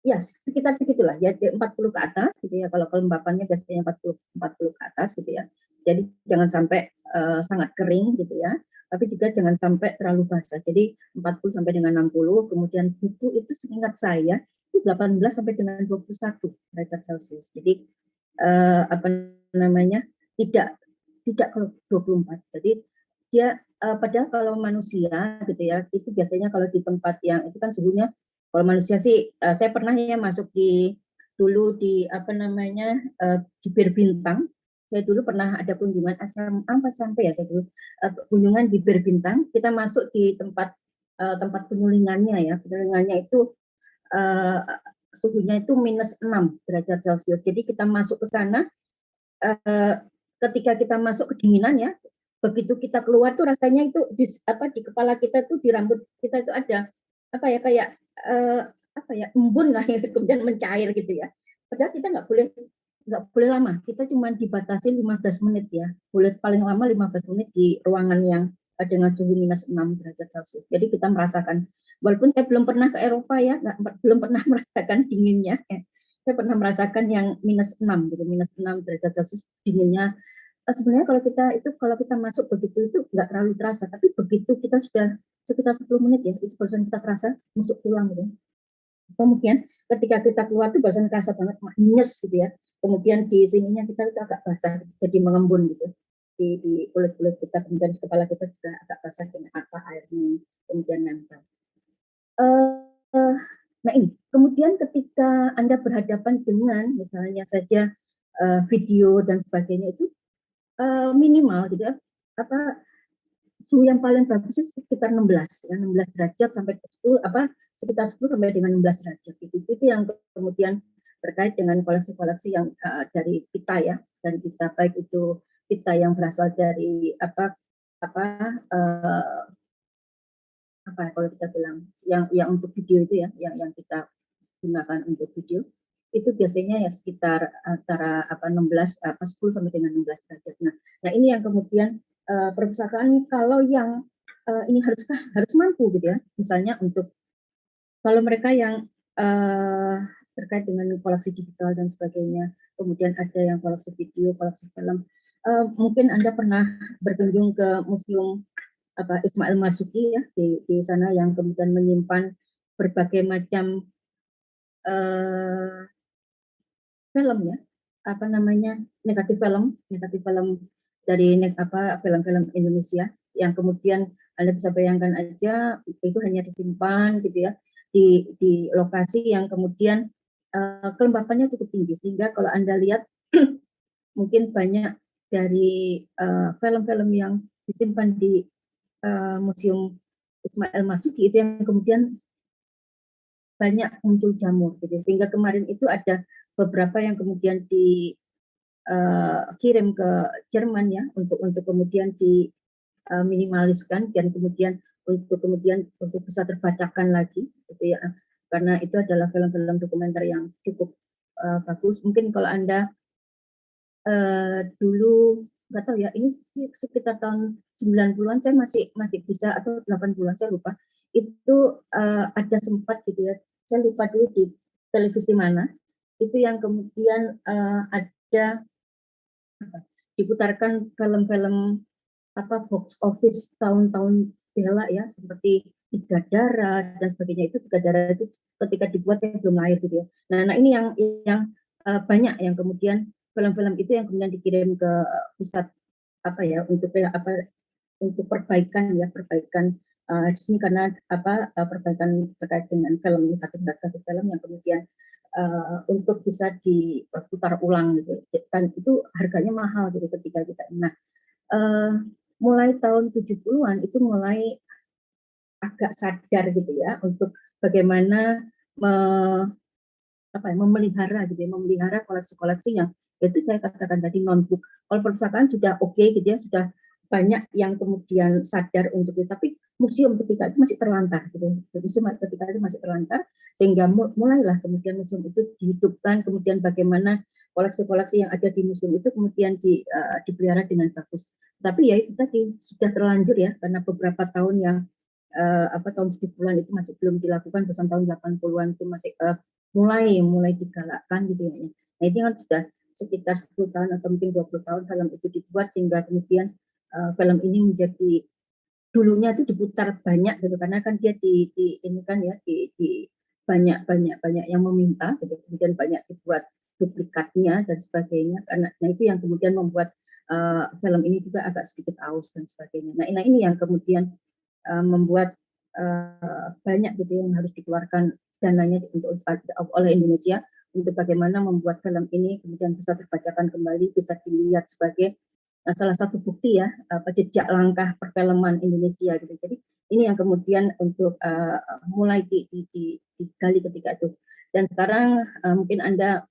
ya sekitar segitulah ya, 40 ke atas gitu ya. Kalau kelembapannya biasanya 40 ke atas gitu ya. Jadi jangan sampai sangat kering gitu ya. Tapi juga jangan sampai terlalu basah. Jadi 40 sampai dengan 60, kemudian buku itu seingat saya itu 18 sampai dengan 21 derajat Celcius. Jadi apa namanya? Tidak kalau 24. Jadi dia padahal kalau manusia gitu ya, itu biasanya kalau di tempat yang itu kan suhunya, kalau manusia sih saya pernah ya masuk dulu di apa namanya di Bir Bintang. Saya dulu pernah ada kunjungan apa sampai ya saya dulu kunjungan di Bir Bintang. Kita masuk di tempat penyulingannya ya. Penyulingannya itu suhunya itu -6 derajat Celcius. Jadi kita masuk ke sana ketika kita masuk kedinginan ya, begitu kita keluar tuh rasanya itu di kepala kita tuh, di rambut kita itu ada apa ya, kayak embun lah yang kemudian mencair gitu ya. Padahal kita nggak boleh lama, kita cuma dibatasi 15 menit ya, boleh paling lama 15 menit di ruangan yang dengan suhu -6 derajat Celcius. Jadi kita merasakan, walaupun saya belum pernah ke Eropa ya, belum pernah merasakan dinginnya ya. Saya pernah merasakan yang -6 gitu, -6 derajat Celcius dinginnya. Sebenarnya kalau kita masuk begitu itu nggak terlalu terasa, tapi begitu kita sudah sekitar 10 menit ya, itu barusan kita terasa masuk tulang gitu. Kemudian ketika kita keluar tuh barusan terasa banget minus gitu ya. Kemudian di sininya kita itu agak basah, jadi mengembun gitu di kulit kita, kemudian di kepala kita juga agak basah dengan airnya kemudian nempel. Nah ini, kemudian ketika Anda berhadapan dengan misalnya saja video dan sebagainya itu minimal gitu ya, suhu yang paling bagus itu sekitar 16 ya, 16 derajat sampai 10 sekitar 10 sampai dengan 16 derajat gitu. Itu yang kemudian terkait dengan koleksi-koleksi yang dari kita ya, dari kita, baik itu kita yang berasal dari kalau kita bilang yang untuk video itu ya, yang kita gunakan untuk video itu biasanya ya sekitar antara 16 10 sampai dengan 16 derajat. Nah ini yang kemudian perpustakaan kalau yang ini harus mampu gitu ya, misalnya untuk kalau mereka yang terkait dengan koleksi digital dan sebagainya, kemudian ada yang koleksi video, koleksi film, mungkin Anda pernah berkunjung ke museum Ismail Marzuki ya, di sana yang kemudian menyimpan berbagai macam film ya, negatif film dari film-film Indonesia yang kemudian Anda bisa bayangkan aja itu hanya disimpan gitu ya di lokasi yang kemudian kelembapannya cukup tinggi, sehingga kalau Anda lihat mungkin banyak dari film-film yang disimpan di Museum Ismail Marzuki itu yang kemudian banyak muncul jamur gitu, sehingga kemarin itu ada beberapa yang kemudian dikirim ke Jerman ya untuk kemudian diminimaliskan dan kemudian untuk bisa terbacakan lagi gitu ya, karena itu adalah film-film dokumenter yang cukup bagus. Mungkin kalau Anda dulu nggak tahu ya, ini sekitar tahun 90-an saya masih bisa, atau 80-an saya lupa, itu ada sempat gitu ya, saya lupa dulu di televisi mana itu yang kemudian ada diputarkan film-film box office tahun-tahun bela ya, seperti Tiga Darah dan sebagainya. Itu Tiga Darah itu ketika dibuat saya belum lahir gitu ya. Nah ini yang banyak yang kemudian film-film itu yang kemudian dikirim ke pusat untuk perbaikan di sini, karena perbaikan terkait dengan film negatif film yang kemudian untuk bisa diputar ulang gitu, dan itu harganya mahal gitu ketika kita. Nah mulai tahun 70-an itu mulai agak sadar gitu ya untuk bagaimana memelihara gitu ya, memelihara koleksi-koleksi yang itu saya katakan tadi non-book. Kalau perpustakaan sudah oke gitu ya, sudah banyak yang kemudian sadar untuk itu, tapi museum ketika itu masih terlantar gitu. Museum ketika itu masih terlantar, sehingga mulailah kemudian museum itu dihidupkan, kemudian bagaimana koleksi-koleksi yang ada di museum itu kemudian dipelihara dengan bagus. Tapi ya itu tadi sudah terlanjur ya, karena beberapa tahun yang tahun 70-an itu masih belum dilakukan, bahkan tahun 80-an itu masih mulai digalakkan gitu ya. Nah ini kan sudah sekitar 10 tahun atau mungkin 20 tahun film itu dibuat, sehingga kemudian film ini menjadi, dulunya itu diputar banyak gitu, karena kan dia ini kan ya di banyak yang meminta gitu, kemudian banyak dibuat duplikatnya dan sebagainya, karena nah itu yang kemudian membuat film ini juga agak sedikit aus dan sebagainya. Nah ini yang kemudian membuat banyak gitu yang harus dikeluarkan dananya untuk oleh Indonesia untuk bagaimana membuat film ini kemudian bisa terbacakan kembali, bisa dilihat sebagai salah satu bukti ya jejak langkah perfilman Indonesia gitu. Jadi ini yang kemudian untuk mulai digali ketika itu. Dan sekarang mungkin Anda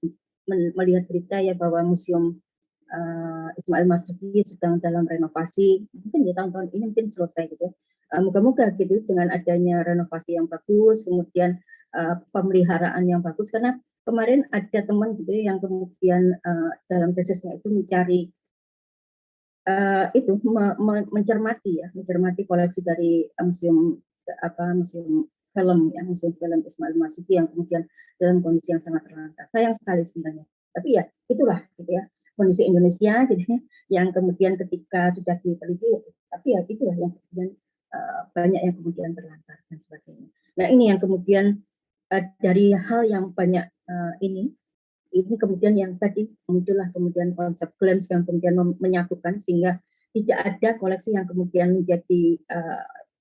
melihat berita ya bahwa Museum Ismail Marzuki sedang dalam renovasi, mungkin di tahun-tahun ini mungkin selesai gitu. Moga-moga gitu dengan adanya renovasi yang bagus, kemudian pemeliharaan yang bagus, karena kemarin ada teman gitu yang kemudian dalam tesisnya itu mencari mencermati koleksi dari museum film Ismail Marzuki yang kemudian dalam kondisi yang sangat terlantar. Sayang sekali sebenarnya. Tapi ya itulah gitu ya kondisi Indonesia gitu yang kemudian ketika sudah diteliti, tapi ya itulah yang kemudian banyak yang kemudian terlantar dan sebagainya. Nah ini yang kemudian dari hal yang banyak ini kemudian yang tadi muncullah kemudian konsep GLAMS yang kemudian menyatukan, sehingga tidak ada koleksi yang kemudian menjadi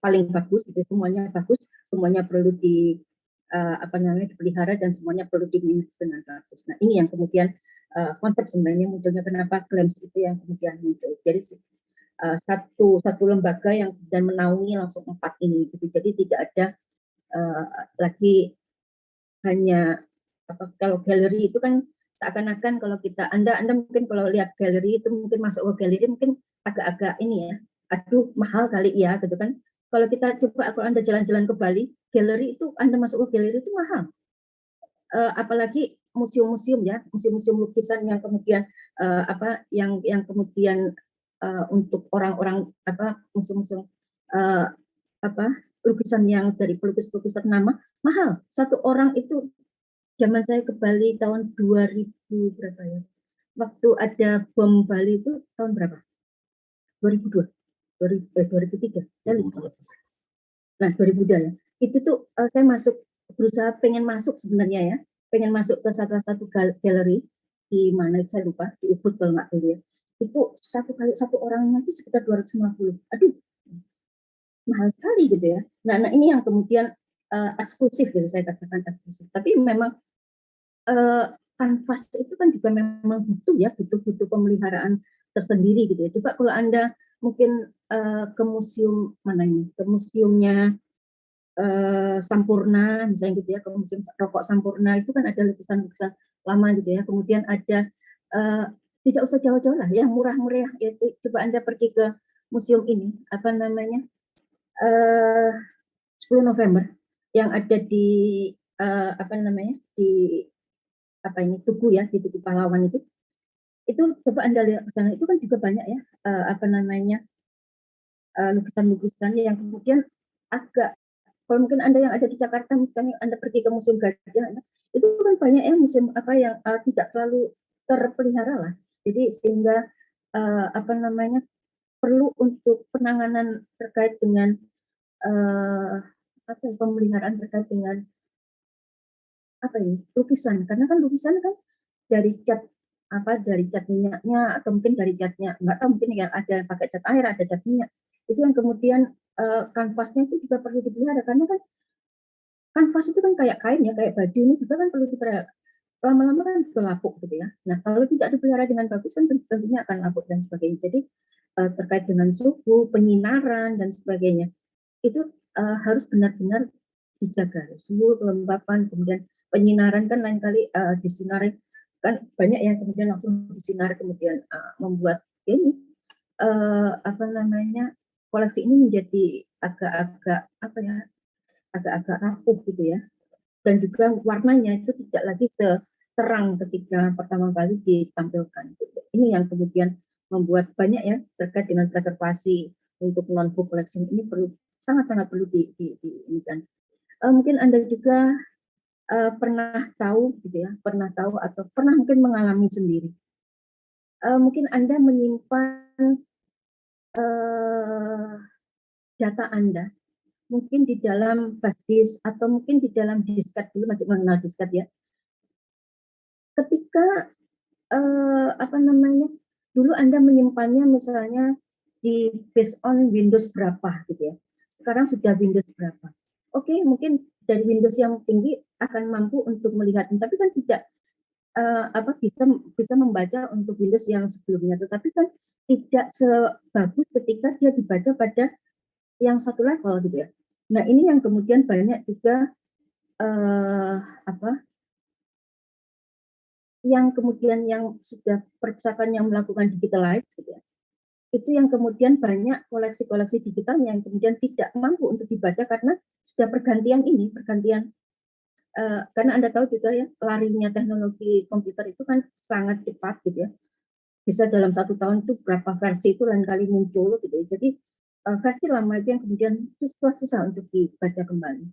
paling bagus, gitu. Semuanya bagus, semuanya perlu dipelihara dan semuanya perlu dimanage dengan bagus. Nah ini yang kemudian konsep sebenarnya munculnya, kenapa GLAMS itu yang kemudian muncul. Jadi satu lembaga yang kemudian menaungi langsung 4 ini, gitu. Jadi tidak ada lagi hanya kalau galeri itu kan seakan-akan kalau Anda mungkin kalau lihat galeri itu mungkin masuk ke galeri mungkin agak-agak ini ya, aduh mahal kali ya gitu kan. Kalau kita coba, kalau Anda jalan-jalan ke Bali, galeri itu Anda masuk ke galeri itu mahal. Apalagi museum-museum ya, museum-museum lukisan yang kemudian yang kemudian untuk orang-orang museum-museum lukisan yang dari pelukis-pelukis ternama mahal. Satu orang itu, zaman saya ke Bali tahun 2000 berapa ya? Waktu ada bom Bali itu tahun berapa? 2002, 2003, saya lupa. Nah 2002 ya. Itu tuh saya berusaha pengen masuk sebenarnya ya, pengen masuk ke salah satu galeri di mana saya lupa, di Ubud kalau nggak tahu ya. Itu satu orangnya itu sekitar 250. Aduh, mahal sekali gitu ya. Nah ini yang kemudian eksklusif gitu, saya katakan eksklusif. Tapi memang kanvas itu kan juga memang butuh pemeliharaan tersendiri gitu ya. Coba kalau Anda mungkin ke museum mana ini, ke museumnya Sampurna misalnya gitu ya, ke museum rokok Sampurna itu kan ada lukisan-lukisan lama gitu ya. Kemudian ada tidak usah jauh-jauh lah, yang murah-murah itu. Coba Anda pergi ke museum ini, 10 November yang ada di Tugu ya, di Tugu Pahlawan itu coba Anda lihat ke sana, itu kan juga banyak ya lukisan-lukisan yang kemudian agak, kalau mungkin Anda yang ada di Jakarta misalnya Anda pergi ke Museum Gajah, itu kan banyak ya museum yang tidak terlalu terpelihara lah. Jadi sehingga perlu untuk penanganan terkait dengan pemeliharaan terkait dengan lukisan, karena kan lukisan kan dari cat minyaknya, atau mungkin dari catnya nggak tahu, mungkin yang ada pakai cat air, ada cat minyak, itu yang kemudian kanvasnya itu juga perlu dipelihara, karena kan kanvas itu kan kayak kain ya, kayak baju ini juga kan perlu dipelihara, lama-lama kan juga lapuk gitu ya. Nah kalau tidak dipelihara dengan bagus kan tentunya akan lapuk dan sebagainya. Jadi terkait dengan suhu, penyinaran dan sebagainya itu harus benar-benar dijaga, suhu, kelembapan, kemudian penyinaran kan lain kali disinari kan banyak yang kemudian langsung disinar, kemudian membuat ini koleksi ini menjadi agak-agak rapuh gitu ya, dan juga warnanya itu tidak lagi terang ketika pertama kali ditampilkan. Ini yang kemudian membuat banyak ya terkait dengan preservasi untuk non-book collection ini sangat-sangat perlu ini kan. Mungkin Anda juga pernah tahu gitu ya, pernah tahu atau pernah mungkin mengalami sendiri. Mungkin Anda menyimpan data Anda mungkin di dalam flash disk atau mungkin di dalam disket, dulu masih mengenal disket ya. Ketika dulu Anda menyimpannya misalnya di based on Windows berapa gitu ya. Sekarang sudah Windows berapa. Oke, mungkin dari Windows yang tinggi akan mampu untuk melihat, tapi kan tidak bisa membaca untuk Windows yang sebelumnya, tetapi kan tidak sebagus ketika dia dibaca pada yang satu level gitu ya. Nah, ini yang kemudian banyak juga yang kemudian yang sudah perpustakaan yang melakukan digitalize gitu ya. Itu yang kemudian banyak koleksi-koleksi digitalnya yang kemudian tidak mampu untuk dibaca karena sudah pergantian karena Anda tahu juga ya, larinya teknologi komputer itu kan sangat cepat gitu ya. Bisa dalam 1 tahun itu berapa versi itu lain kali muncul gitu ya. Jadi versi lama itu yang kemudian susah untuk dibaca kembali.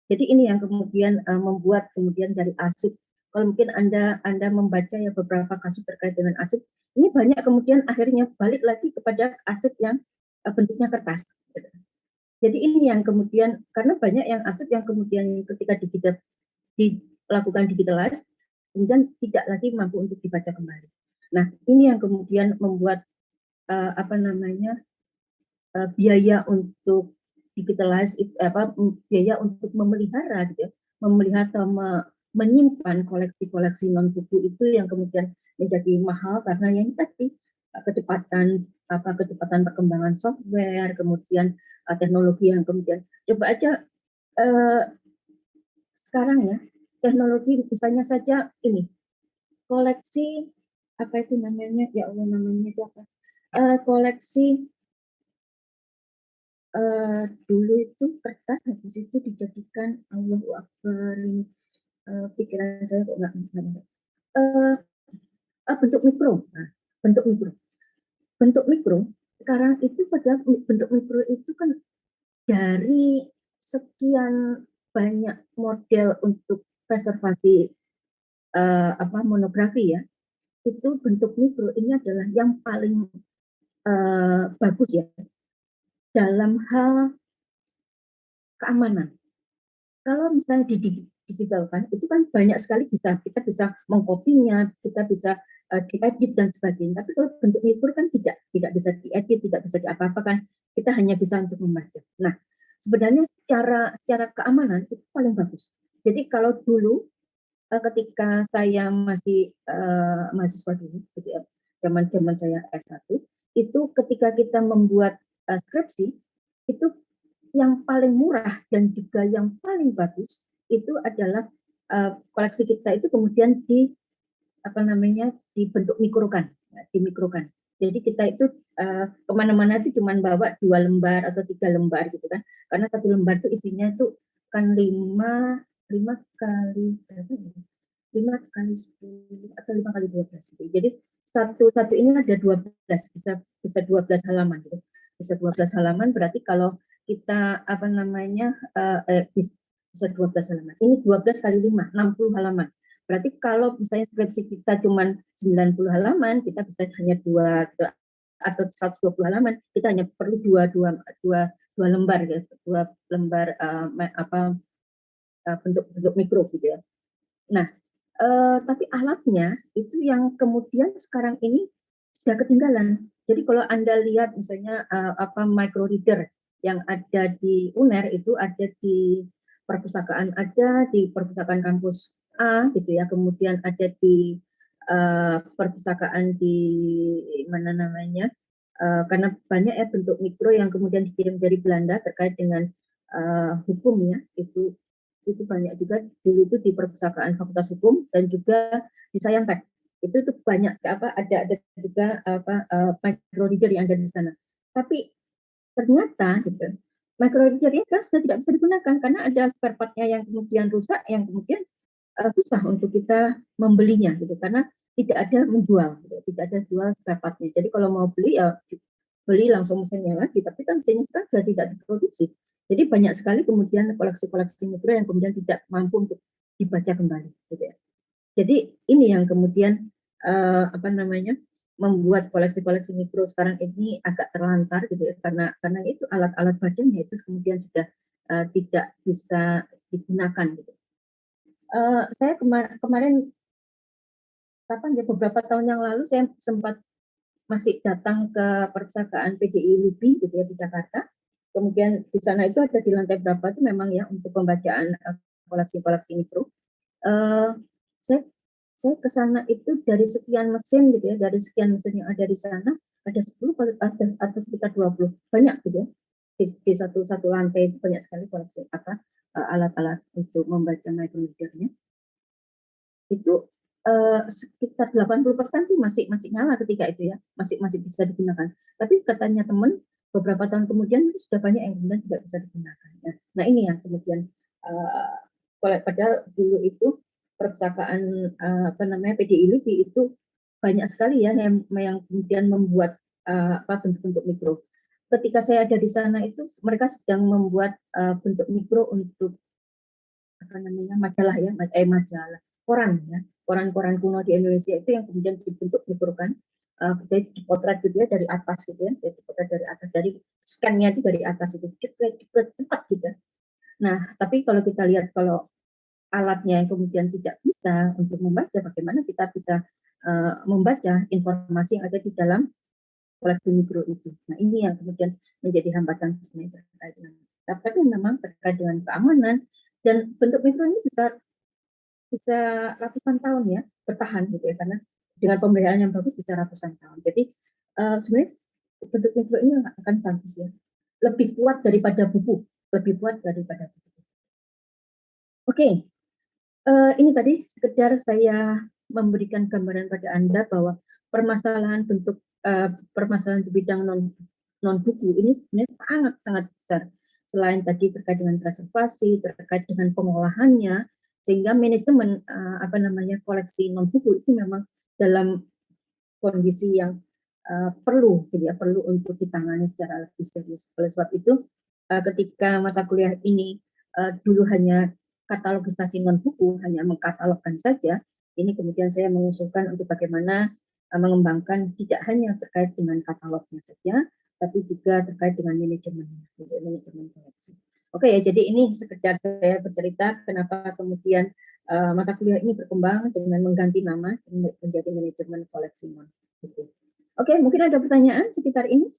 Jadi ini yang kemudian membuat kemudian dari arsip, kalau mungkin Anda membaca ya beberapa kasus terkait dengan arsip, ini banyak kemudian akhirnya balik lagi kepada arsip yang bentuknya kertas. Gitu. Jadi ini yang kemudian, karena banyak yang arsip yang kemudian ketika dilakukan digitalize, kemudian tidak lagi mampu untuk dibaca kembali. Nah, ini yang kemudian membuat biaya untuk digitalize, biaya untuk memelihara gitu ya, memelihara menyimpan koleksi-koleksi non buku itu yang kemudian menjadi mahal karena yang tadi kecepatan perkembangan software, kemudian teknologi yang kemudian coba aja sekarang ya, teknologi misalnya saja ini koleksi apa itu namanya, ya Allah namanya itu apa, koleksi dulu itu kertas habis itu dijadikan Allahu Akbar, pikiran saya kok nggak bentuk mikro. Nah, bentuk mikro sekarang itu padahal bentuk mikro itu kan dari sekian banyak model untuk preservasi monografi ya, itu bentuk mikro ini adalah yang paling bagus ya dalam hal keamanan. Kalau misalnya digitalkan itu kan banyak sekali kita bisa mengkopinya, kita bisa diedit dan sebagainya. Tapi kalau bentuk mikro kan tidak bisa diedit, tidak bisa diapa-apakan. Kita hanya bisa untuk membaca. Nah, sebenarnya secara keamanan itu paling bagus. Jadi kalau dulu ketika saya masih mahasiswa dulu, gitu ya, zaman saya S1, itu ketika kita membuat skripsi, itu yang paling murah dan juga yang paling bagus itu adalah koleksi kita itu kemudian dibentuk mikrokan, ya, dimikrokan. Jadi kita itu kemana-mana itu cuma bawa 2 lembar atau 3 lembar gitu kan, karena 1 lembar itu isinya itu kan 5 kali berapa ya? 5 kali 10 atau 5 kali 12 gitu. Jadi satu ini ada 12, bisa 12 halaman gitu. Bisa 12 halaman berarti kalau kita bisa 12 halaman. Ini 12 kali 5, 60 halaman. Berarti kalau misalnya skripsi kita cuma 90 halaman, kita bisa hanya 2 atau 120 halaman, kita hanya perlu 2 lembar gitu, 2 lembar bentuk mikro gitu ya. Nah, tapi alatnya itu yang kemudian sekarang ini sudah ketinggalan. Jadi kalau Anda lihat misalnya micro reader yang ada di UNER itu ada di perpustakaan kampus A gitu ya, kemudian ada di perpustakaan di mana namanya, karena banyak ya bentuk mikro yang kemudian dikirim dari Belanda terkait dengan hukum ya, itu banyak juga dulu itu di perpustakaan Fakultas Hukum dan juga di Sayantek. Itu banyak ada juga micro reader yang ada di sana. Tapi ternyata gitu, micro reader ini kan sudah tidak bisa digunakan karena ada spare part-nya yang kemudian rusak, yang kemudian susah untuk kita membelinya gitu, karena tidak ada menjual, gitu. Tidak ada jual spare part-nya. Jadi kalau mau beli ya beli langsung mesinnya lagi, tapi kan mesinnya sekarang sudah tidak diproduksi. Jadi banyak sekali kemudian koleksi-koleksi mikro yang kemudian tidak mampu untuk dibaca kembali, gitu ya. Jadi ini yang kemudian apa namanya membuat koleksi-koleksi mikro sekarang ini agak terlantar, gitu ya, karena itu alat-alat bacanya itu kemudian sudah tidak bisa digunakan, gitu. Saya kemarin kapan ya beberapa tahun yang lalu saya sempat masih datang ke perpustakaan PDI LIBI gitu ya di Jakarta. Kemudian di sana itu ada di lantai berapa itu memang ya untuk pembacaan koleksi-koleksi mikro. Saya ke sana itu dari sekian mesin gitu ya, dari sekian mesin yang ada di sana ada 10 atau sekitar 20 banyak gitu ya. Di satu lantai itu banyak sekali koleksi alat-alat untuk membaca microreader-nya. Itu sekitar 80% sih masih nyala ketika itu ya, masih bisa digunakan. Tapi katanya teman beberapa tahun kemudian itu sudah banyak yang kemudian tidak bisa digunakan. Nah ini yang kemudian padahal dulu itu perpustakaan PDI LIBI itu banyak sekali ya yang kemudian membuat bentuk-bentuk mikro. Ketika saya ada di sana itu mereka sedang membuat bentuk mikro untuk majalah ya, majalah koran ya, koran-koran kuno di Indonesia itu yang kemudian dibentuk mikrokan, dipotret gitu ya dari atas gitu ya, dipotret dari atas, dari scan-nya itu dari atas itu cepat gitu. Nah, tapi kalau kita lihat kalau alatnya yang kemudian tidak bisa untuk membaca, bagaimana kita bisa membaca informasi yang ada di dalam koleksi mikro itu. Nah, ini yang kemudian menjadi hambatan sebenarnya terkait dengan, tapi memang terkait dengan keamanan dan bentuk mikro ini bisa ratusan tahun ya bertahan gitu ya, karena dengan pemeliharaan yang bagus bisa ratusan tahun. Jadi sebenarnya bentuk mikro ini akan bagus ya, lebih kuat daripada buku, lebih kuat daripada buku. Oke. Ini tadi sekedar saya memberikan gambaran pada Anda bahwa permasalahan permasalahan di bidang non buku ini sebenarnya sangat besar. Selain tadi terkait dengan preservasi, terkait dengan pengolahannya, sehingga manajemen koleksi non buku itu memang dalam kondisi yang perlu untuk ditangani secara lebih serius. Oleh sebab itu, ketika mata kuliah ini dulu hanya katalogisasi non buku, hanya mengkatalogkan saja, ini kemudian saya mengusulkan untuk bagaimana mengembangkan tidak hanya terkait dengan katalognya saja, tapi juga terkait dengan manajemen koleksi. Oke ya, jadi ini sekedar saya bercerita kenapa kemudian mata kuliah ini berkembang dengan mengganti nama menjadi manajemen koleksi non buku. Oke, mungkin ada pertanyaan sekitar ini?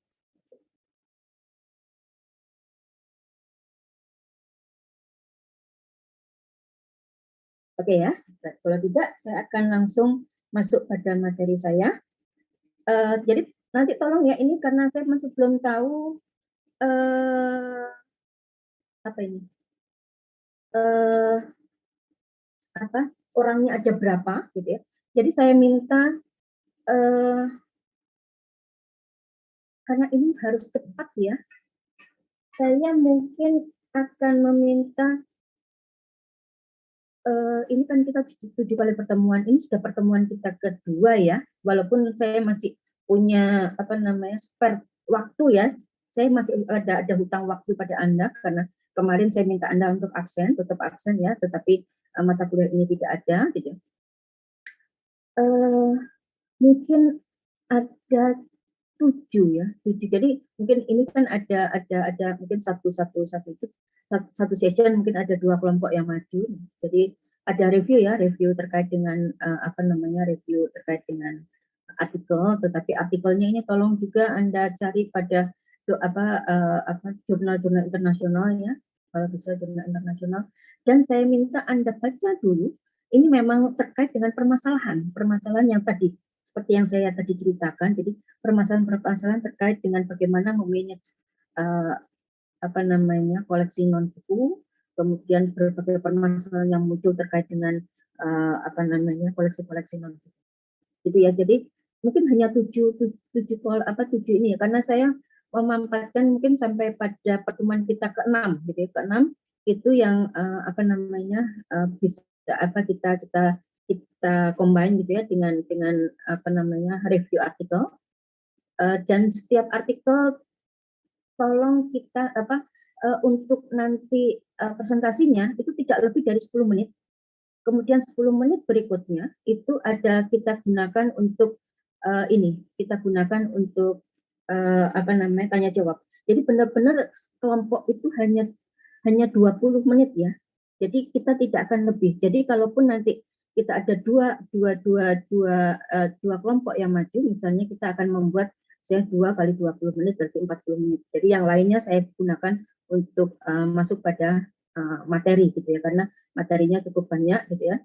Oke ya, kalau tidak saya akan langsung masuk pada materi saya. Jadi nanti tolong ya, ini karena saya masih belum tahu orangnya ada berapa gitu ya. Jadi saya minta karena ini harus cepat ya, saya mungkin akan meminta ini kan kita 7 kali pertemuan, ini sudah pertemuan kita kedua ya, walaupun saya masih punya spare waktu ya, saya masih ada hutang waktu pada Anda karena kemarin saya minta Anda untuk absen, tetap absen ya, tetapi mata kuliah ini tidak ada gitu. Mungkin ada 7 ya, 7. Jadi mungkin ini kan ada mungkin satu session mungkin ada 2 kelompok yang maju. Jadi ada review terkait dengan review terkait dengan artikel, tetapi artikelnya ini tolong juga Anda cari pada jurnal-jurnal internasional ya, kalau bisa jurnal internasional. Dan saya minta Anda baca dulu. Ini memang terkait dengan permasalahan yang tadi seperti yang saya tadi ceritakan. Jadi permasalahan terkait dengan bagaimana memanage koleksi non buku, kemudian berbagai permasalahan yang muncul terkait dengan koleksi-koleksi non buku. Gitu ya. Jadi mungkin hanya 7 ini ya, karena saya memampatkan mungkin sampai pada pertemuan kita ke-6 gitu ya. Ke-6 itu yang bisa kita kita combine gitu ya dengan apa namanya review artikel. Dan setiap artikel tolong kita untuk nanti presentasinya itu tidak lebih dari 10 menit. Kemudian 10 menit berikutnya itu ada kita gunakan untuk kita gunakan untuk apa namanya tanya jawab. Jadi benar-benar kelompok itu hanya 20 menit ya. Jadi kita tidak akan lebih. Jadi kalaupun nanti kita ada dua kelompok yang maju, misalnya kita akan membuat saya 2 kali 20 menit berarti 40 menit. Jadi yang lainnya saya gunakan untuk masuk pada materi gitu ya, karena materinya cukup banyak gitu ya,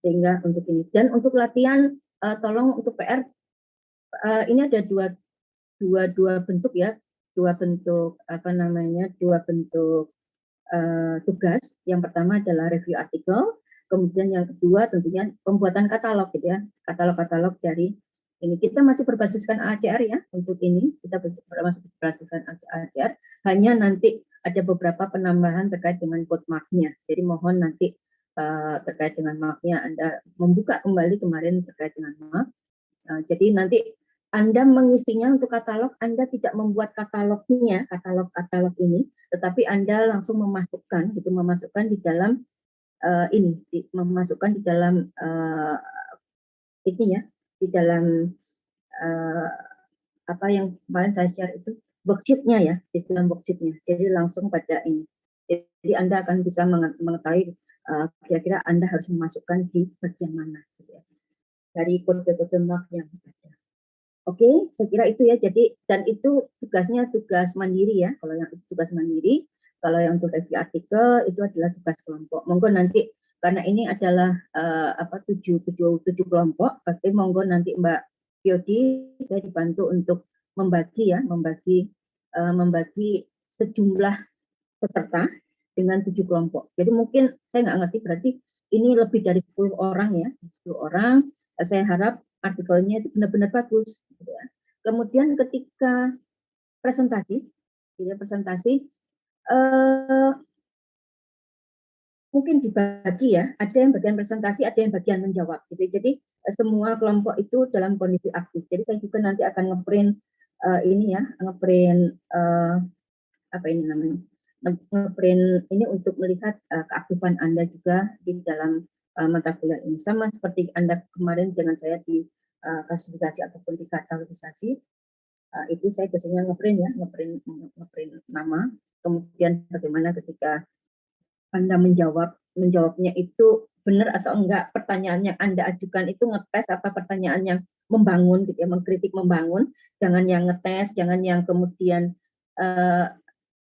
sehingga untuk ini. Dan untuk latihan tolong untuk PR ini ada dua bentuk ya, dua bentuk tugas. Yang pertama adalah review artikel, kemudian yang kedua tentunya pembuatan katalog gitu ya, katalog dari ini. Kita masih berbasiskan ACR ya untuk ini, kita masih berbasiskan ACR, hanya nanti ada beberapa penambahan terkait dengan code mark-nya. Jadi mohon nanti terkait dengan mark-nya Anda membuka kembali kemarin terkait dengan mark. Jadi nanti Anda mengisinya untuk katalog, Anda tidak membuat katalognya, katalog ini, tetapi Anda langsung memasukkan di dalam memasukkan di dalam ini ya, di dalam apa yang kemarin saya share itu worksheet-nya ya, di dalam worksheet-nya. Jadi langsung pada ini. Jadi Anda akan bisa mengetahui kira-kira Anda harus memasukkan di bagian mana gitu ya, dari kode-kode mark yang ada. Oke, saya kira itu ya. Jadi dan itu tugasnya tugas mandiri ya. Kalau yang itu tugas mandiri, kalau yang untuk review artikel itu adalah tugas kelompok. Monggo nanti karena ini adalah 7 kelompok, berarti monggo nanti Mbak Yodi saya dibantu untuk membagi sejumlah peserta dengan 7 kelompok. Jadi mungkin saya nggak ngerti berarti ini lebih dari 10 orang ya, 10 orang. Saya harap artikelnya itu benar-benar bagus. Gitu ya. Kemudian ketika presentasi mungkin dibagi ya, ada yang bagian presentasi, ada yang bagian menjawab. Gitu. Jadi semua kelompok itu dalam kondisi aktif. Jadi saya juga nanti akan ngeprint ngeprint ini untuk melihat keaktifan Anda juga di dalam mata kuliah ini. Sama seperti Anda kemarin dengan saya di klasifikasi ataupun di katalogisasi, itu saya biasanya ngeprint nama, kemudian bagaimana ketika Anda menjawabnya itu benar atau enggak, pertanyaan yang Anda ajukan itu ngetes apa pertanyaan yang membangun gitu ya, mengkritik membangun, jangan yang ngetes, jangan yang kemudian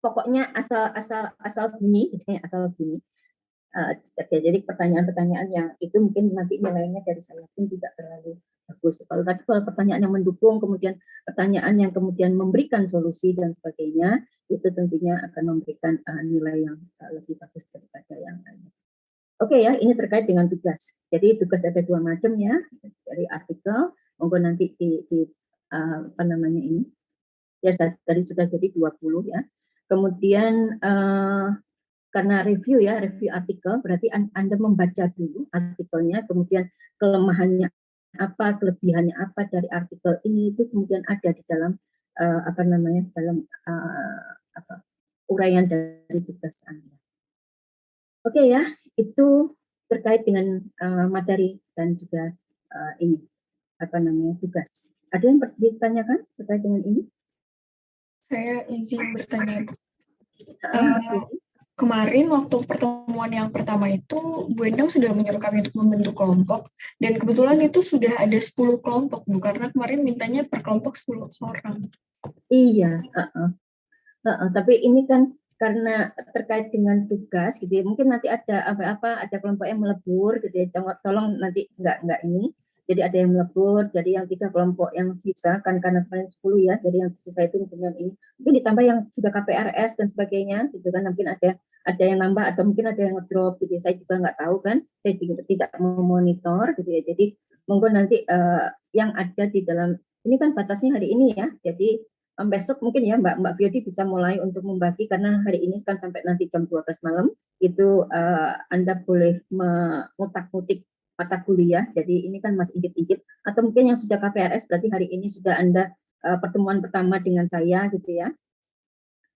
pokoknya asal bunyi gitu ya, asal bunyi. Jadi pertanyaan-pertanyaan yang itu mungkin nanti nilainya dari saya pun tidak terlalu bagus. Kalau pertanyaan yang mendukung, kemudian pertanyaan yang kemudian memberikan solusi dan sebagainya, itu tentunya akan memberikan nilai yang lebih bagus daripada yang lain. Oke ya, ini terkait dengan tugas. Jadi tugas ada 2 macam ya, dari artikel, monggo nanti ini. Ya tadi sudah jadi 20 ya. Kemudian karena review artikel, berarti Anda membaca dulu artikelnya, kemudian kelemahannya apa, kelebihannya apa dari artikel ini, itu kemudian ada di dalam uraian dari tugas Anda. Oke ya, itu terkait dengan materi dan juga tugas. Ada yang ditanyakan terkait dengan ini? Saya izin bertanya. Kemarin waktu pertemuan yang pertama itu Bu Endang sudah menyuruh kami untuk membentuk kelompok, dan kebetulan itu sudah ada 10 kelompok Bu, karena kemarin mintanya per kelompok 10 orang. Iya, tapi ini kan karena terkait dengan tugas gitu ya, mungkin nanti ada ada kelompok yang melebur gitu ya, tolong nanti enggak ini. Jadi ada yang melebur, jadi yang 3 kelompok yang sisa kan karena kemarin 10 ya, jadi yang sisa itu mungkin ini. Mungkin ditambah yang sudah KPRS dan sebagainya gitu kan, mungkin ada yang nambah atau mungkin ada yang ngedrop gitu. Saya juga nggak tahu kan, saya juga tidak memonitor gitu ya. Jadi monggo nanti yang ada di dalam ini kan batasnya hari ini ya. Jadi besok mungkin ya Mbak Fiodi bisa mulai untuk membagi, karena hari ini kan sampai nanti jam 12 malam itu Anda boleh mengutak-ngutik mata kuliah. Jadi ini kan masih ijib-ijib, atau mungkin yang sudah KPRS berarti hari ini sudah Anda pertemuan pertama dengan saya gitu ya.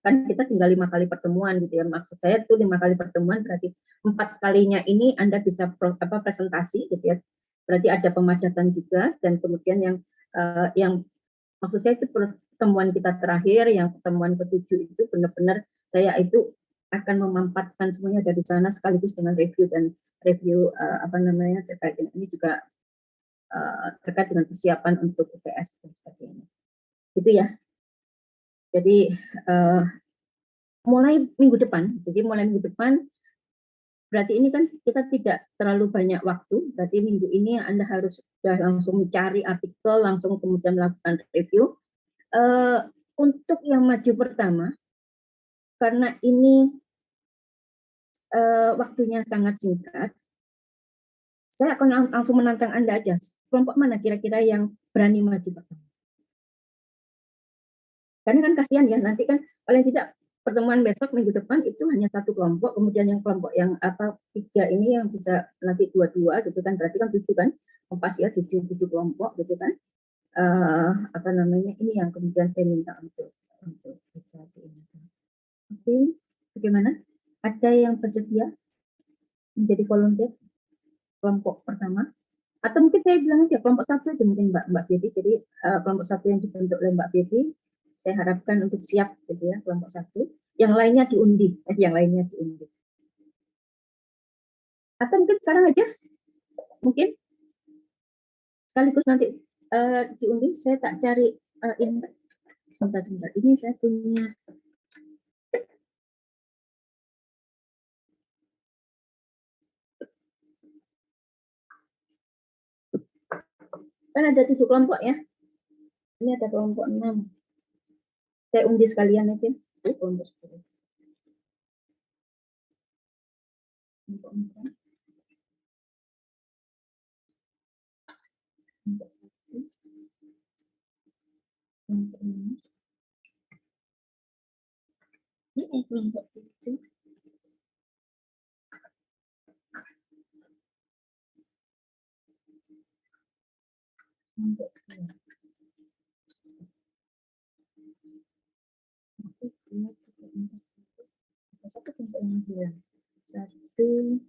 Kan kita tinggal 5 kali pertemuan gitu ya. Maksud saya itu 5 kali pertemuan berarti 4 kalinya ini Anda bisa presentasi gitu ya. Berarti ada pemadatan juga, dan kemudian yang maksud saya itu pertemuan kita terakhir, yang pertemuan ke-7 itu benar-benar saya itu akan memampatkan semuanya dari sana sekaligus dengan review terkait dengan ini juga terkait dengan persiapan untuk UTS dan sebagainya. Itu ya. Jadi mulai minggu depan berarti ini kan kita tidak terlalu banyak waktu, berarti minggu ini Anda harus sudah langsung mencari artikel, langsung kemudian melakukan review. Untuk yang maju pertama, karena ini waktunya sangat singkat, saya akan langsung menantang Anda aja, kelompok mana kira-kira yang berani maju pertama. Karena kan kasihan ya, nanti kan paling tidak pertemuan besok minggu depan itu hanya 1 kelompok, kemudian yang kelompok yang 3 ini yang bisa nanti 2-2 gitu kan, berarti kan 7 kan, pas ya 7 kelompok gitu kan. Ini yang kemudian saya minta untuk bisa diingatkan. Oke, bagaimana? Ada yang bersedia menjadi volunteer kelompok pertama? Atau mungkin saya bilang aja kelompok 1 aja mungkin Mbak Feby. Jadi kelompok 1 yang dibentuk oleh Mbak Feby, saya harapkan untuk siap gitu ya, kelompok 1. Yang lainnya diundi, Atau mungkin sekarang aja, mungkin sekaligus nanti diundi. Saya tak cari ini. Sebentar. Ini saya punya. Kan ada 7 kelompok ya. Ini ada kelompok 6. Saya undi sekalian aja. Kelompok 10. Kelompok 4. Kelompok 1. Kelompok 5. Ini kelompok 7. Kelompok 2. Satu kelompok yang hilang. 1.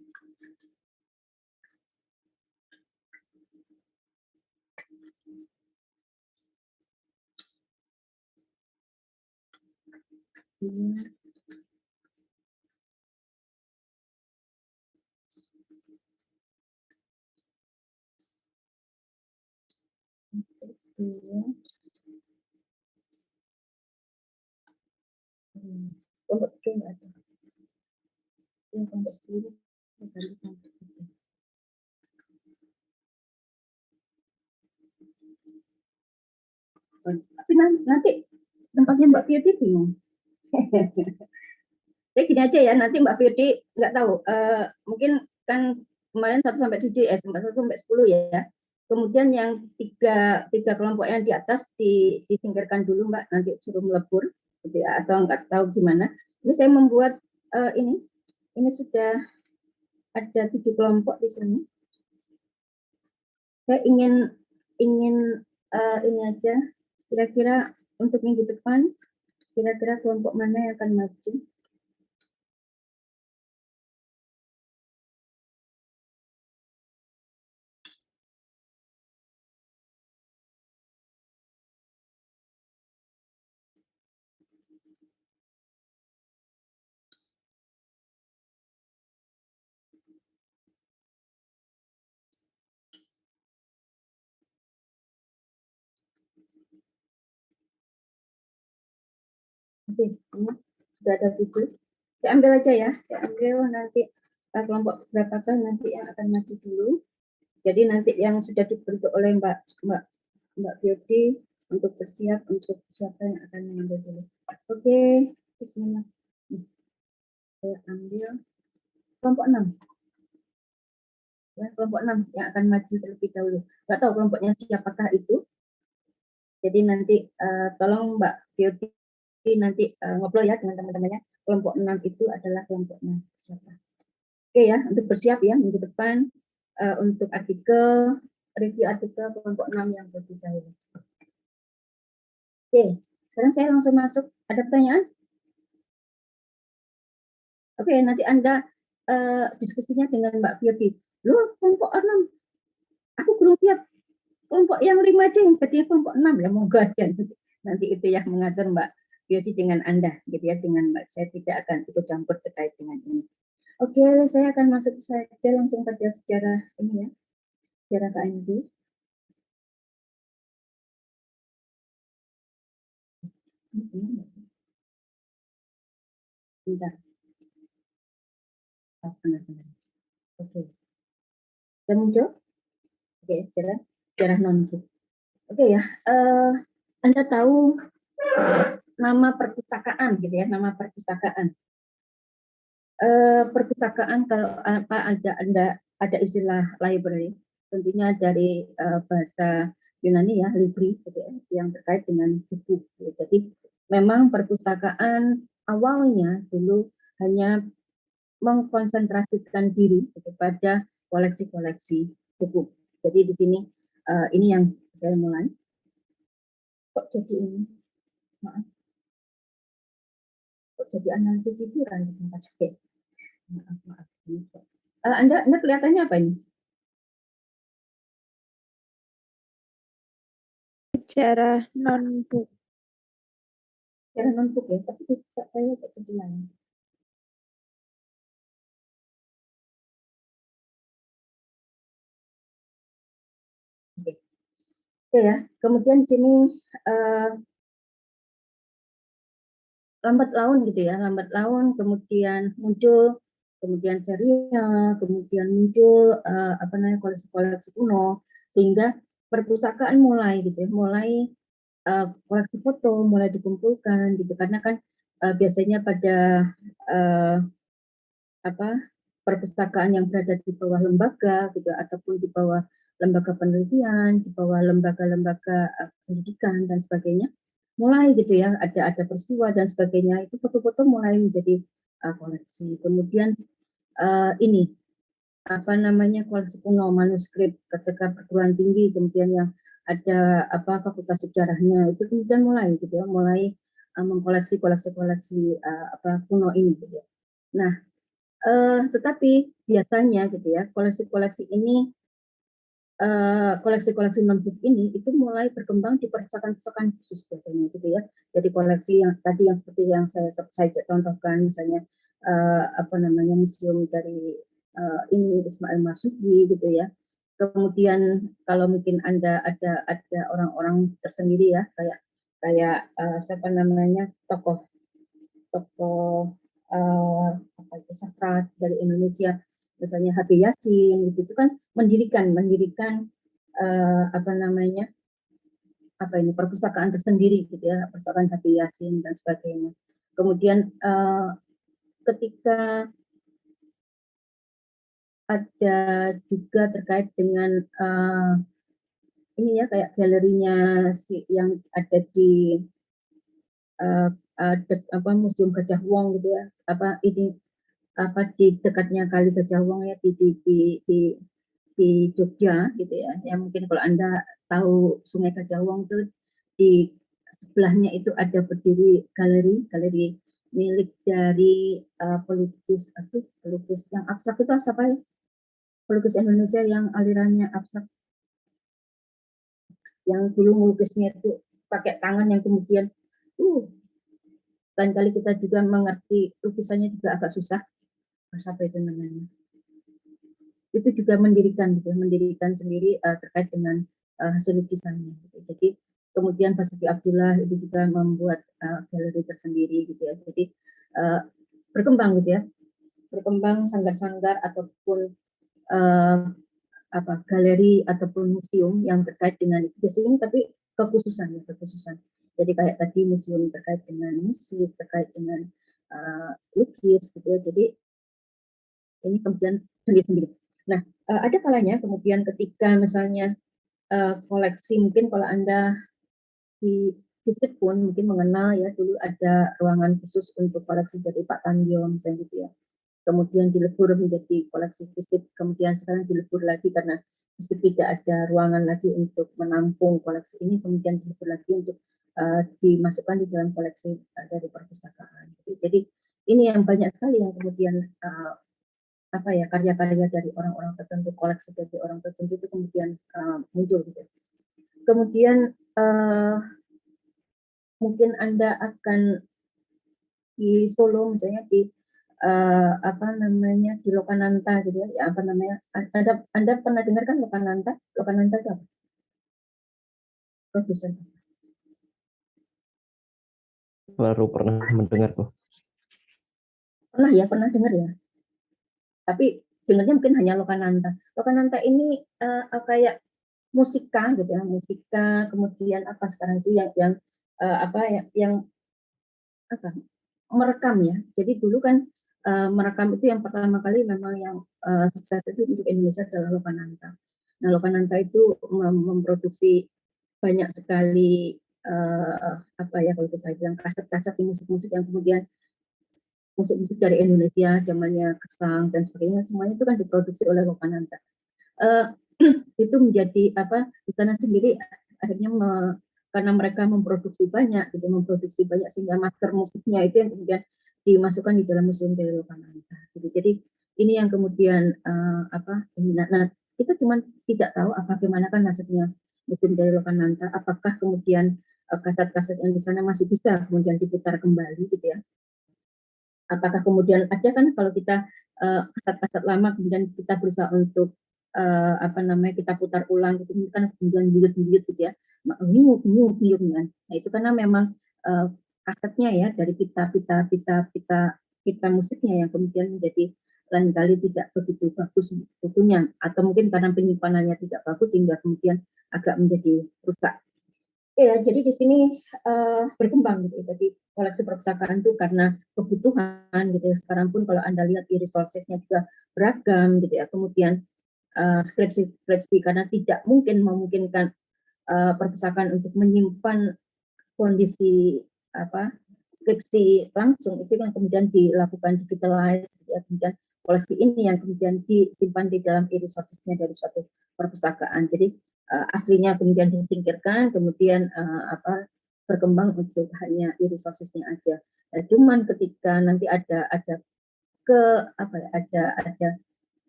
Kelompok 3 nggak ada. Yang kelompok 10 saya ganti kelompok 3. Tapi nanti tempatnya Mbak Firdi bingung. Jadi gini aja ya, nanti Mbak Firdi nggak tahu, mungkin kan kemarin 1 sampai 7 1 sampai 10 ya. Kemudian yang tiga kelompok yang di atas disingkirkan dulu Mbak, nanti suruh melebur gitu ya, atau nggak tahu gimana. Ini saya membuat ini sudah ada 7 kelompok di sini. Saya ingin ini aja, kira-kira untuk minggu depan, kira-kira kelompok mana yang akan maju. Oke, ini sudah ada 7. Saya ambil aja ya, saya ambil nanti kelompok berapakah nanti yang akan maju dulu. Jadi nanti yang sudah dibentuk oleh Mbak Firdi untuk bersiap untuk siapa yang akan mengambil dulu. Oke, bismillah. Saya ambil kelompok 6. Ya, kelompok 6 yang akan maju terlebih dahulu. Nggak tahu kelompoknya siapakah itu. Jadi nanti tolong Mbak Firdi nanti ngobrol ya dengan teman-temannya. Kelompok 6 itu adalah kelompoknya siapa. Oke ya, untuk bersiap ya minggu depan untuk artikel, review artikel kelompok 6 yang lebih dahulu. Oke, sekarang saya langsung masuk. Ada pertanyaan? Oke, nanti Anda diskusinya dengan Mbak Fioti. Loh, kelompok 6, aku belum siap. Kelompok yang 5 aja yang jadi kelompok 6 ya, monggo aja. Nanti itu ya mengatur Mbak Fioti dengan Anda, gitu ya, dengan Mbak. Saya tidak akan ikut campur terkait dengan ini. Oke, saya akan masuk saja langsung pada sejarah ini ya, sejarah KMD. Bentar. Oh, benar-benar. Oke. Sudah muncul? Oke, sejarah non-book. Oke ya, Anda tahu nama perpustakaan gitu ya, nama perpustakaan. Perpustakaan kalau apa ada istilah library, tentunya dari bahasa Yunani ya, libri gitu ya, yang terkait dengan buku. Gitu. Jadi memang perpustakaan awalnya dulu hanya mengkonsentrasikan diri kepada koleksi-koleksi buku. Jadi di sini ini yang saya mulai. Kok jadi ini? Maaf. Kok jadi analisis hiburan di tempat saya? Maaf. Anda kelihatannya apa ini? Sejarah non-book. Sejarah non-book ya, tapi saya kok jadi lain. Oke ya, kemudian di sini lambat laun gitu ya, lambat laun kemudian muncul, kemudian serial, kemudian muncul koleksi-koleksi kuno, sehingga perpustakaan mulai gitu ya, mulai koleksi foto mulai dikumpulkan gitu, karena kan biasanya pada perpustakaan yang berada di bawah lembaga gitu, ataupun di bawah lembaga penelitian, di bawah lembaga-lembaga pendidikan dan sebagainya, mulai gitu ya, ada peristiwa dan sebagainya, itu foto-foto mulai menjadi koleksi. Kemudian ini koleksi kuno, manuskrip ketika perguruan tinggi, kemudian yang ada fakultas sejarahnya, itu kemudian mulai gitu ya, mulai mengkoleksi koleksi-koleksi kuno ini gitu ya. Nah, tetapi biasanya gitu ya, koleksi-koleksi ini, koleksi-koleksi non-book ini itu mulai berkembang di perpustakaan khusus biasanya gitu ya. Jadi koleksi yang tadi yang seperti yang saya contohkan, misalnya museum dari ini Ismail Marzuki gitu ya. Kemudian kalau mungkin Anda ada orang-orang tersendiri ya, kayak tokoh sastra dari Indonesia, misalnya H.B. Yasin, itu kan mendirikan perpustakaan tersendiri gitu ya, perpustakaan H.B. Yasin dan sebagainya. Kemudian ketika ada juga terkait dengan ini ya, kayak galerinya yang ada di Museum Gajah Wong gitu ya, di dekatnya Kali Gajah Wong ya, di Jogja gitu ya. Yang mungkin kalau Anda tahu Sungai Gajah Wong itu di sebelahnya itu ada berdiri galeri milik dari pelukis yang abstrak itu siapa ya? Pelukis Indonesia yang alirannya abstrak, yang dulu melukisnya itu pakai tangan, yang kemudian lain kali kita juga mengerti lukisannya juga agak susah, apa itu namanya, itu juga mendirikan sendiri terkait dengan hasil lukisannya gitu. Jadi kemudian Basuki Abdullah itu juga membuat galeri tersendiri gitu ya. Jadi berkembang gitu ya, berkembang sanggar-sanggar ataupun galeri ataupun museum yang terkait dengan itu biasanya, tapi kekhususan. Jadi kayak tadi museum terkait dengan musik, terkait dengan lukis gitu ya. Jadi ini kemudian sendiri-sendiri. Nah, ada kalanya kemudian ketika misalnya koleksi, mungkin kalau Anda di visit pun mungkin mengenal ya, dulu ada ruangan khusus untuk koleksi dari Pak Tandio misalnya gitu ya. kemudian dilebur menjadi koleksi fisik, kemudian sekarang dilebur lagi karena tidak ada ruangan lagi untuk menampung koleksi ini, kemudian dilebur lagi untuk dimasukkan di dalam koleksi dari perpustakaan. Jadi ini yang banyak sekali yang kemudian karya-karya dari orang-orang tertentu, koleksi dari orang tertentu itu kemudian muncul gitu. Kemudian mungkin Anda akan di Solo misalnya di di Lokananta gitu ya, Anda pernah dengar kan Lokananta? Lokananta itu apa? Produsen. Baru pernah mendengar tuh. Pernah dengar ya. Tapi dengarnya mungkin hanya Lokananta. Lokananta ini kayak musika gitu ya, musika, kemudian apa sekarang itu yang merekam ya. Jadi dulu kan merekam itu yang pertama kali memang yang sukses itu untuk Indonesia adalah Lokananta. Nah, Lokananta itu memproduksi banyak sekali kalau kita bilang kaset-kaset musik-musik yang kemudian musik-musik dari Indonesia, zamannya Kesang dan sebagainya, semuanya itu kan diproduksi oleh Lokananta. Itu menjadi di sana sendiri akhirnya karena mereka memproduksi banyak sehingga master musiknya itu yang kemudian dimasukkan di dalam museum dari Lokananta. Jadi ini yang kemudian kita cuma tidak tahu bagaimana kan nasibnya museum dari Lokananta, apakah kemudian kaset-kaset yang di sana masih bisa kemudian diputar kembali gitu ya. Apakah kemudian ada kan kalau kita kaset-kaset lama kemudian kita berusaha untuk kita putar ulang gitu kan kemudian buyut-buyut gitu ya, bingung kan. Nah itu karena memang kasetnya ya dari pita musiknya yang kemudian menjadi lain kali tidak begitu bagus bukunya, atau mungkin karena penyimpanannya tidak bagus sehingga kemudian agak menjadi rusak. Ya, jadi di sini berkembang gitu. Jadi koleksi perpustakaan itu karena kebutuhan gitu. Sekarang pun kalau Anda lihat di resources-nya juga beragam gitu ya. Kemudian skripsi karena tidak memungkinkan perpustakaan untuk menyimpan kondisi skripsi langsung, itu yang kemudian dilakukan digitalize ya. Kemudian koleksi ini yang kemudian disimpan di dalam e-resources-nya dari suatu perpustakaan. Jadi aslinya kemudian disingkirkan, kemudian berkembang untuk hanya e-resources-nya aja. Cuman ketika nanti ada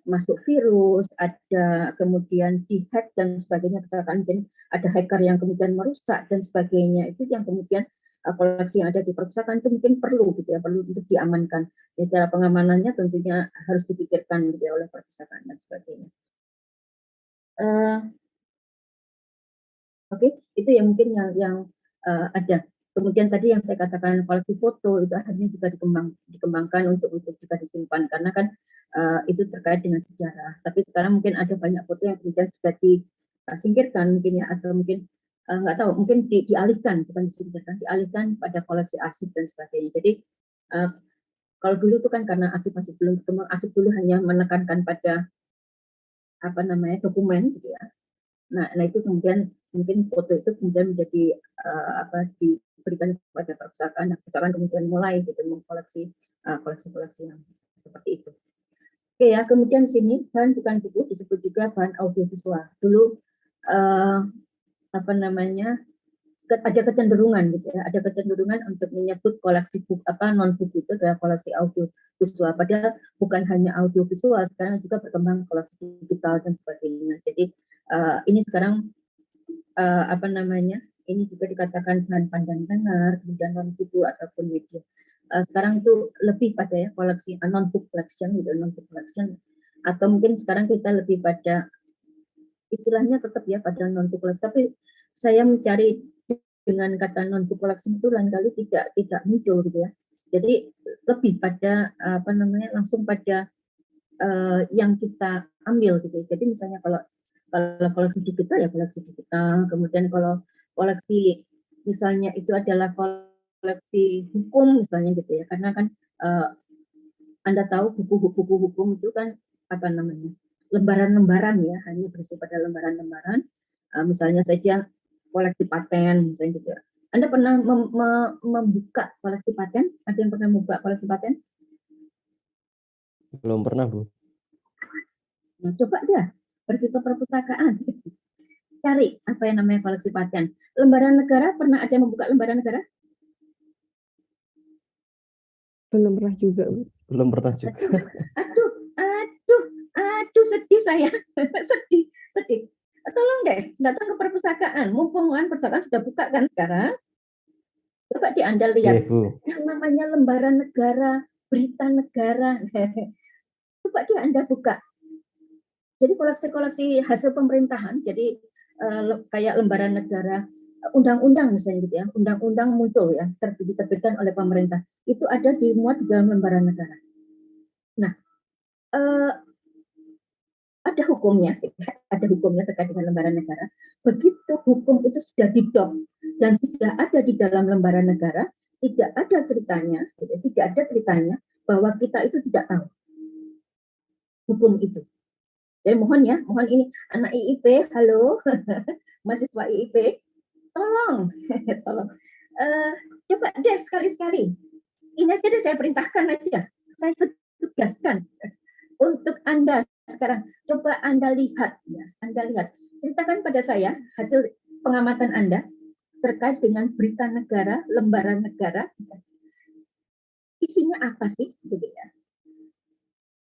masuk virus, ada kemudian dihack dan sebagainya, misalkan ada hacker yang kemudian merusak dan sebagainya, itu yang kemudian koleksi yang ada di perpustakaan itu mungkin perlu gitu ya, perlu untuk diamankan. Ya, cara pengamanannya tentunya harus dipikirkan gitu ya oleh perpustakaan dan sebagainya. Oke, itu yang mungkin yang ada. Kemudian tadi yang saya katakan koleksi foto itu akhirnya juga dikembangkan untuk juga disimpan karena kan itu terkait dengan sejarah. Tapi sekarang mungkin ada banyak foto yang kemudian sudah disingkirkan mungkin ya, atau mungkin nggak tahu, mungkin dialihkan, bukan disingkirkan, dialihkan pada koleksi arsip dan sebagainya. Jadi kalau dulu itu kan karena arsip masih belum berkembang, arsip dulu hanya menekankan pada dokumen gitu ya. Nah itu kemudian mungkin foto itu kemudian menjadi diberikan kepada perpustakaan, dan perpustakaan kemudian mulai gitu mengkoleksi koleksi-koleksi yang seperti itu. Oke ya, kemudian sini bahan bukan buku disebut juga bahan audiovisual. Dulu ada kecenderungan gitu ya, ada kecenderungan untuk menyebut koleksi buku non buku itu adalah koleksi audiovisual. Padahal bukan hanya audiovisual, sekarang juga berkembang koleksi digital dan sebagainya. Jadi ini sekarang ini juga dikatakan bahan pandang dengar, kemudian non buku ataupun media. Sekarang itu lebih pada ya koleksi non-book collection gitu, non-book collection, atau mungkin sekarang kita lebih pada istilahnya tetap ya pada non-book collection, tapi saya mencari dengan kata non-book collection itu lain kali tidak muncul gitu ya. Jadi lebih pada langsung pada yang kita ambil gitu. Jadi misalnya kalau koleksi digital ya koleksi digital, kemudian kalau koleksi misalnya itu adalah koleksi hukum misalnya gitu ya, karena kan Anda tahu buku-buku hukum itu kan lembaran-lembaran ya, hanya berisi pada lembaran-lembaran. Misalnya saja koleksi paten misalnya gitu. Anda pernah membuka koleksi paten? Ada yang pernah membuka koleksi paten? Belum pernah, Bu. Nah, coba deh pergi ke perpustakaan, cari apa yang namanya koleksi paten. Lembaran negara, pernah ada yang membuka lembaran negara? Belum pernah juga, Bu. Belum pernah juga. Aduh, aduh, aduh, sedih saya, sedih, sedih. Tolong deh, datang ke perpustakaan. Mumpung kan perpustakaan sudah buka kan sekarang. Coba di Anda Iya, lihat Bu. yang namanya lembaran negara, berita negara. Coba di Anda buka. Jadi koleksi-koleksi hasil pemerintahan, jadi kayak lembaran negara, undang-undang misalnya gitu ya, undang-undang muncul ya, diterbitkan oleh pemerintah. Itu ada dimuat di dalam lembaran negara. Nah, ada hukumnya, ada hukumnya terkait dengan lembaran negara. Begitu hukum itu sudah didok dan sudah ada di dalam lembaran negara, tidak ada ceritanya, tidak ada ceritanya bahwa kita itu tidak tahu hukum itu. Jadi mohon ya, mohon ini anak IIP, halo, mahasiswa IIP, tolong, tolong, coba deh sekali-sekali. Ini aja deh saya perintahkan aja, saya tugaskan untuk Anda sekarang. Coba Anda lihat, ya, Anda lihat. Ceritakan pada saya hasil pengamatan Anda terkait dengan berita negara, lembaran negara. Isinya apa sih, gitu ya?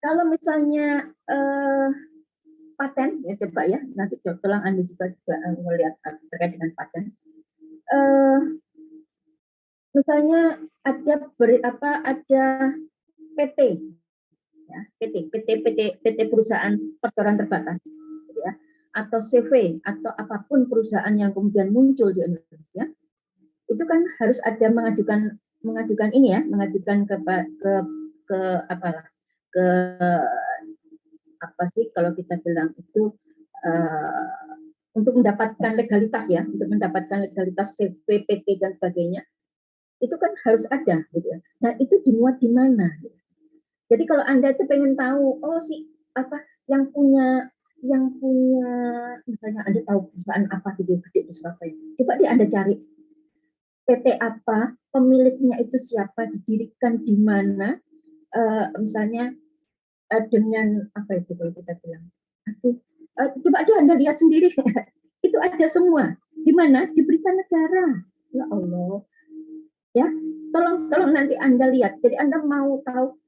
Kalau misalnya paten, ya coba ya, nanti tolong Anda juga melihat terkait dengan paten. Misalnya ada ada PT, ya, PT perusahaan perseroan terbatas, gitu ya, atau CV atau apapun perusahaan yang kemudian muncul di Indonesia, itu kan harus ada mengajukan ini ya, mengajukan ke apalah ke apa sih kalau kita bilang itu untuk mendapatkan legalitas ya, untuk mendapatkan legalitas CV, PT dan sebagainya, itu kan harus ada, gitu ya. Nah itu dimuat di mana? Jadi kalau Anda itu pengen tahu, oh si apa yang punya misalnya Anda tahu perusahaan apa gede-gede di Surabaya, coba deh Anda cari PT apa, pemiliknya itu siapa, didirikan di mana, misalnya dengan apa itu kalau kita bilang, coba deh Anda lihat sendiri, itu ada semua. Di mana? Di berita negara. Ya Allah, ya tolong nanti Anda lihat. Jadi Anda mau tahu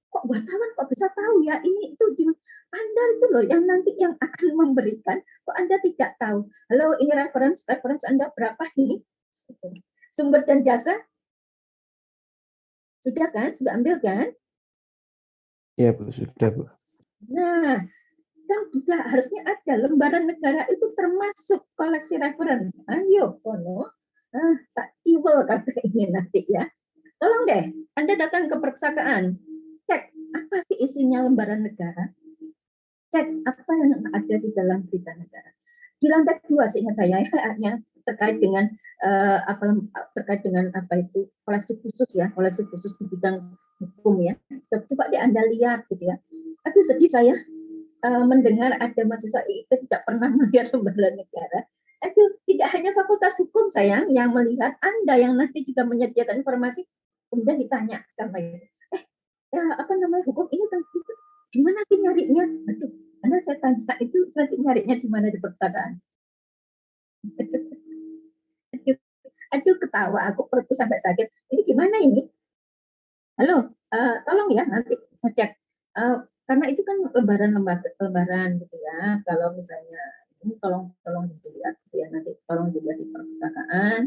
kok wartawan kok bisa tahu ya ini itu Anda itu loh yang nanti yang akan memberikan, kok Anda tidak tahu. Halo, ini reference Anda berapa ini? Sumber dan jasa sudah kan? Sudah ambil kan? Iya, Bu. Sudah, Bu. Nah, kan juga harusnya ada lembaran negara itu termasuk koleksi reference. Ayo, kono. Tak kiwel kata ini nanti ya. Tolong deh, Anda datang ke perpustakaan, cek apa sih isinya lembaran negara, cek apa yang ada di dalam berita negara. Di lantai 2 seingat saya ya, terkait dengan apa itu koleksi khusus ya, koleksi khusus di bidang hukum ya. Coba deh Anda lihat gitu ya. Aduh sedih saya mendengar ada mahasiswa IIP tidak pernah melihat lembaran negara. Aduh, tidak hanya fakultas hukum sayang yang melihat, Anda yang nanti juga menyediakan informasi, kemudian ditanya sama itu. Ya apa namanya hukum ini tentang itu, gimana sih nyarinya? Aduh, Anda saya tanya itu nanti nyarinya di mana di perpustakaan. Aduh, ketawa aku perutku sampai sakit. Ini gimana ini? Halo, tolong ya nanti ngecek. Karena itu kan lembaran gitu ya. Kalau misalnya ini tolong dilihat gitu ya, nanti tolong dilihat di perpustakaan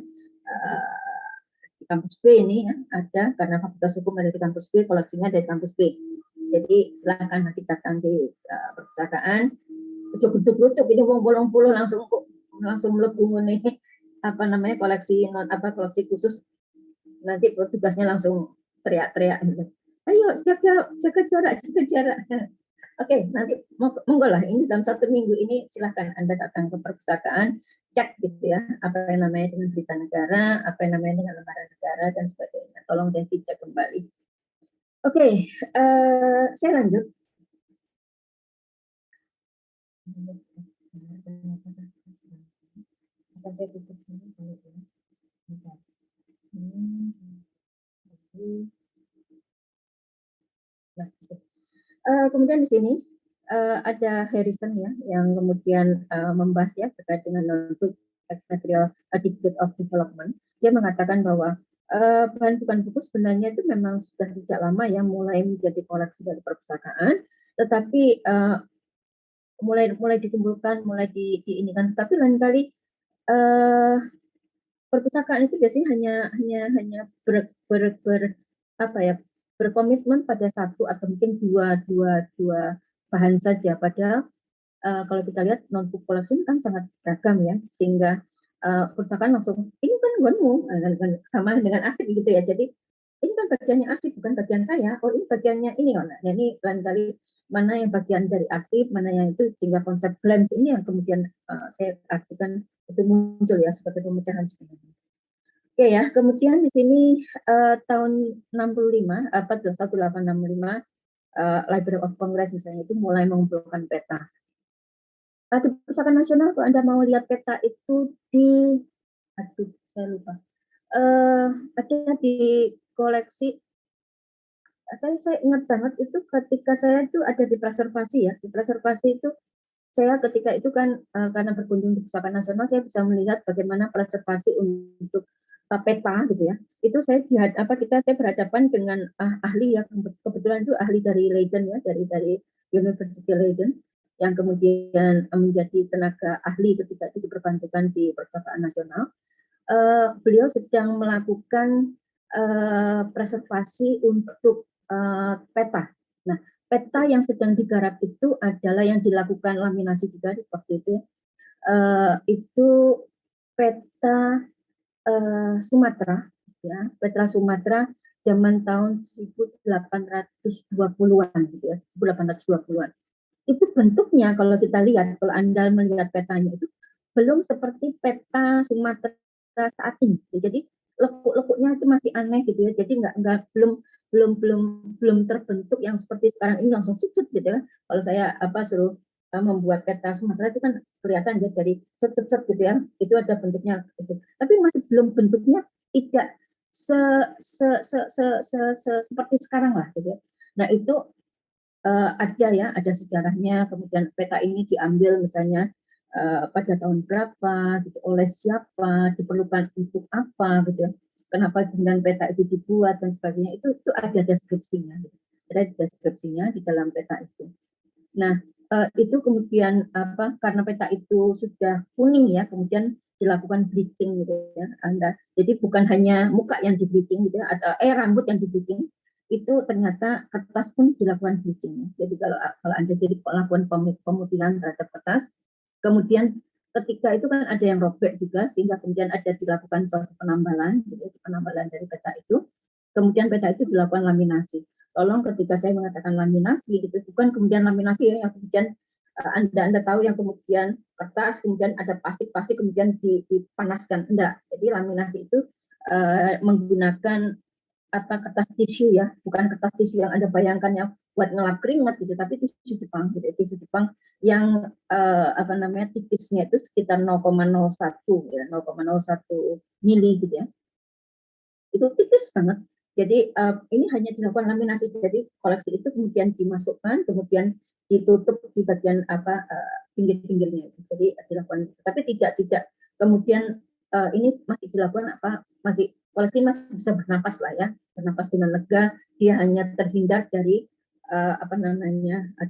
di kampus B ini ya ada, karena fakultas hukum ada di kampus B, koleksinya ada di kampus B. Jadi silakan nanti datang di perpustakaan. Ujuk-ujuk ini wong bolong puluh langsung mlebu nih apa namanya koleksi koleksi khusus, nanti petugasnya langsung teriak-teriak. Ayo jaga jarak. Oke, nanti monggo lah ini dalam 1 minggu ini silahkan Anda datang ke perpustakaan, cek gitu ya, apa yang namanya dengan berita negara, apa yang namanya dengan lembaran negara dan sebagainya. Tolong dan dicek kembali. Oke, saya lanjut. Saya tutup dulu kalau ya. Nah, Kemudian di sini ada Harrison ya, yang kemudian membahas ya terkait dengan non-book material Decade of Development. Dia mengatakan bahwa bahan bukan buku sebenarnya itu memang sudah sejak lama ya mulai menjadi koleksi dari perpustakaan, tetapi mulai dikumpulkan, mulai diinikan, tapi lain kali perpustakaan itu biasanya hanya apa ya, berkomitmen pada satu atau mungkin dua bahan saja. Padahal kalau kita lihat notebook koleksi ini kan sangat beragam ya, sehingga perpustakaan langsung ini kan gunmu sama dengan arsip gitu ya. Jadi ini kan bagiannya arsip, bukan bagian saya. Oh ini bagiannya ini. Nah ini lain kali mana yang bagian dari arsip, mana yang itu, sehingga konsep glance ini yang kemudian saya artikan itu muncul ya sebagai pemecahan sebenarnya. Oke ya, kemudian di sini tahun 65, 1865, Library of Congress misalnya itu mulai mengumpulkan peta. Di Perpustakaan Nasional, kalau Anda mau lihat peta itu saya lupa. Ada di koleksi, saya ingat banget itu ketika saya itu ada di preservasi ya. Di preservasi itu saya ketika itu kan karena berkunjung di Perpustakaan Nasional, saya bisa melihat bagaimana preservasi untuk peta gitu ya. Itu saya saya berhadapan dengan ahli ya, kebetulan itu ahli dari Leiden ya, dari University Leiden, yang kemudian menjadi tenaga ahli ketika itu diperbantukan di Perpustakaan Nasional. Beliau sedang melakukan preservasi untuk peta. Nah, peta yang sedang digarap itu adalah yang dilakukan laminasi juga di waktu itu. Itu peta Sumatera, ya, peta Sumatera zaman tahun 1820-an gitu ya, 1820-an. Itu bentuknya kalau kita lihat, kalau Anda melihat petanya itu belum seperti peta Sumatera saat ini. Jadi lekuk-lekuknya itu masih aneh gitu ya. Jadi belum terbentuk yang seperti sekarang ini langsung sudut gitu ya. Kalau saya suruh membuat peta Sumatera itu kan kelihatan ya dari cet-cet gitu ya. Itu ada bentuknya gitu. Tapi masih belum bentuknya tidak seperti sekarang lah gitu ya. Nah, itu ada sejarahnya. Kemudian peta ini diambil misalnya pada tahun berapa gitu, oleh siapa, diperlukan untuk apa gitu ya, kenapa kemudian peta itu dibuat dan sebagainya, itu ada deskripsinya gitu. Ada deskripsinya di dalam peta itu. Nah itu kemudian karena peta itu sudah kuning ya, kemudian dilakukan bleaching gitu ya Anda. Jadi bukan hanya muka yang di bleaching gitu ya, atau rambut yang di bleaching, itu ternyata kertas pun dilakukan bleaching. Jadi kalau Anda jadi melakukan pemutihan terhadap kertas, kemudian ketika itu kan ada yang robek juga, sehingga kemudian ada dilakukan suatu penambalan, gitu, penambalan dari peta itu. Kemudian peta itu dilakukan laminasi. Tolong ketika saya mengatakan laminasi, gitu, bukan kemudian laminasi ya, yang kemudian Anda tahu yang kemudian kertas, kemudian ada plastik, kemudian dipanaskan. Enggak. Jadi laminasi itu menggunakan kertas tisu ya, bukan kertas tisu yang Anda bayangkan yang buat ngelap keringat gitu, tapi tisu Jepang gitu, tisu Jepang yang tipisnya itu sekitar 0,01 ya, 0,01 mili gitu ya. Itu tipis banget. Jadi ini hanya dilakukan laminasi. Jadi koleksi itu kemudian dimasukkan, kemudian ditutup di bagian pinggir-pinggirnya. Jadi dilakukan, tapi tidak kemudian ini masih dilakukan masih koleksi masih bisa bernapas lah ya, bernapas dengan lega. Dia hanya terhindar dari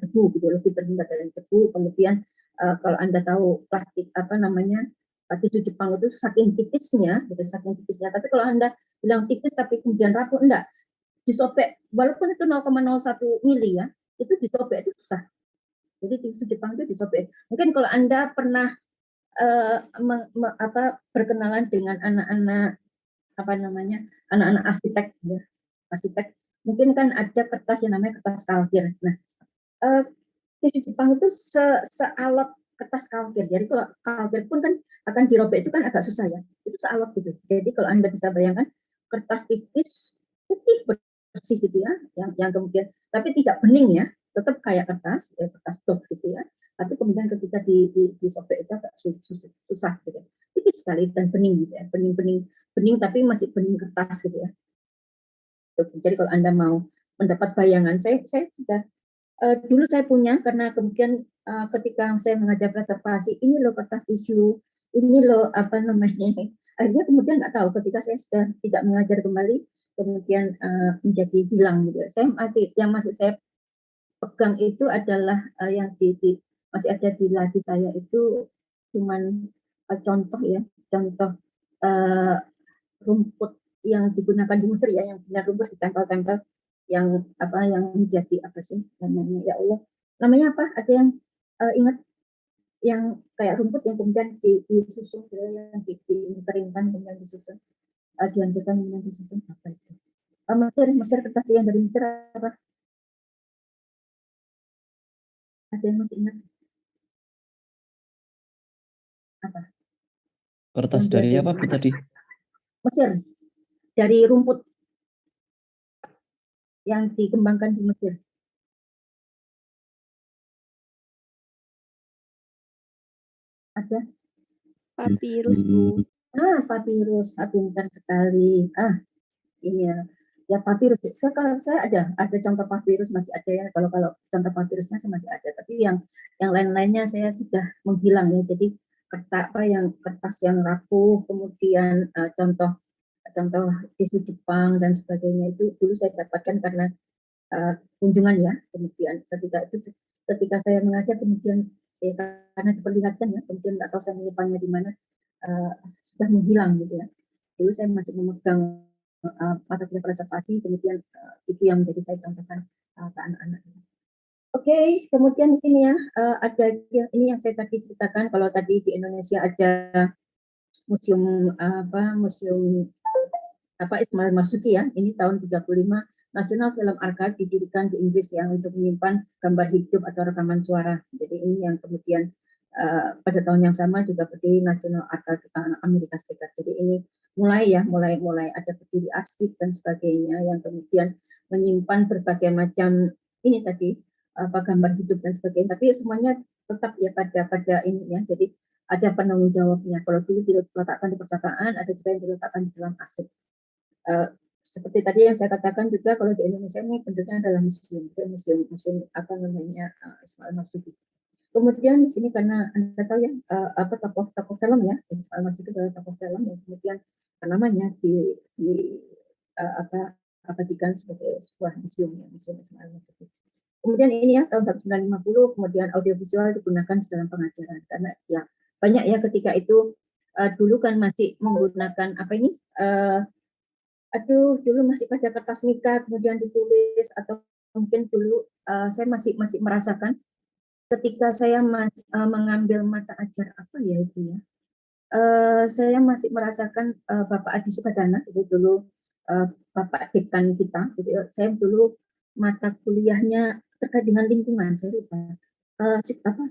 debu gitu, lebih terhindar dari debu. Kemudian kalau Anda tahu plastik tisu Jepang itu saking tipisnya, gitu, saking tipisnya. Tapi kalau Anda bilang tipis tapi kemudian rapuh, enggak, disobek, walaupun itu 0,01 mili ya, itu disobek itu susah. Jadi tisu Jepang itu disobek. Mungkin kalau Anda pernah berkenalan dengan anak-anak anak-anak arsitek ya, arsitek, mungkin kan ada kertas yang namanya kertas kalkir. Nah, tisu Jepang itu sealot kertas kalkir. Jadi kalau kalkir pun kan akan dirobek itu kan agak susah ya. Itu sealot gitu. Jadi kalau Anda bisa bayangkan kertas tipis putih bersih gitu ya, yang kemudian tapi tidak bening ya, tetap kayak kertas dot gitu ya. Tapi kemudian ketika disobek itu agak susah gitu. Tipis sekali dan bening gitu ya, bening tapi masih bening kertas gitu ya. Jadi kalau Anda mau mendapat bayangan, saya sudah Dulu saya punya, karena kemudian ketika saya mengajar preservasi, ini loh kertas tisu, ini loh apa namanya, akhirnya kemudian nggak tahu ketika saya sudah tidak mengajar kembali, kemudian menjadi hilang gitu. Yang masih saya pegang itu adalah yang masih ada di laci saya itu cuman contoh ya, contoh uh, rumput yang digunakan di Mesir ya, yang benar rumput ditempel-tempel, yang apa yang menjadi apa sih namanya, ya Allah, namanya apa, ada yang ingat, yang kayak rumput yang kemudian disusun gitu, yang dikeringkan kemudian disusun, dihancurkan kemudian disusun, apa itu, Mesir kertas yang dari Mesir, apa, ada yang masih ingat apa Kertas yang dari dari apa Bu tadi? Mesir, dari rumput yang dikembangkan di Mesir. Ada? Papirus, Bu. Papirus, pintar sekali. Ini ya papirus. Kalau saya ada contoh papirus masih ada ya. Kalau contoh papirusnya masih ada. Tapi yang lain-lainnya saya sudah menghilang ya. Jadi kertas yang rapuh, kemudian contoh tisu Jepang dan sebagainya itu dulu saya dapatkan karena kunjungan ya. Kemudian ketika saya mengajar kemudian karena diperlihatkan ya, kemudian nggak tahu saya menyimpannya di mana, sudah menghilang gitu ya. Dulu saya masih memegang mata kuliah preservasi, kemudian itu yang menjadi saya contohkan ke anak-anak. Oke, kemudian di sini ya ada ini yang saya tadi ceritakan, kalau tadi di Indonesia ada museum Ismail Marzuki ya, ini tahun 35 National Film Archive didirikan di Inggris ya untuk menyimpan gambar hidup atau rekaman suara. Jadi ini yang kemudian pada tahun yang sama juga berdiri National Archive Amerika Serikat. Jadi ini mulai ada berdiri arsip dan sebagainya yang kemudian menyimpan berbagai macam ini tadi gambar hidup dan sebagainya. Tapi semuanya tetap ya pada ini ya. Jadi ada penanggung jawabnya. Kalau dulu diletakkan di perpustakaan, ada juga yang diletakkan di dalam arsip. Seperti tadi yang saya katakan juga, kalau di Indonesia ini bentuknya adalah museum apa namanya Ismail Marzuki. Kemudian di sini karena Anda tahu ya tokoh film ya, Ismail Marzuki adalah tokoh film yang kemudian namanya abadikan sebagai sebuah museum ya, museum Ismail Marzuki. Kemudian ini ya tahun 1950 kemudian audiovisual digunakan dalam pengajaran karena ya banyak ya ketika itu dulu kan masih menggunakan apa ini dulu masih pada kertas mika kemudian ditulis, atau mungkin dulu saya masih merasakan ketika saya mengambil mata ajar apa ya itu ya, saya masih merasakan Bapak Adi Sukadana itu dulu Bapak dekan kita, gitu. Saya dulu mata kuliahnya terkait dengan lingkungan, saya lupa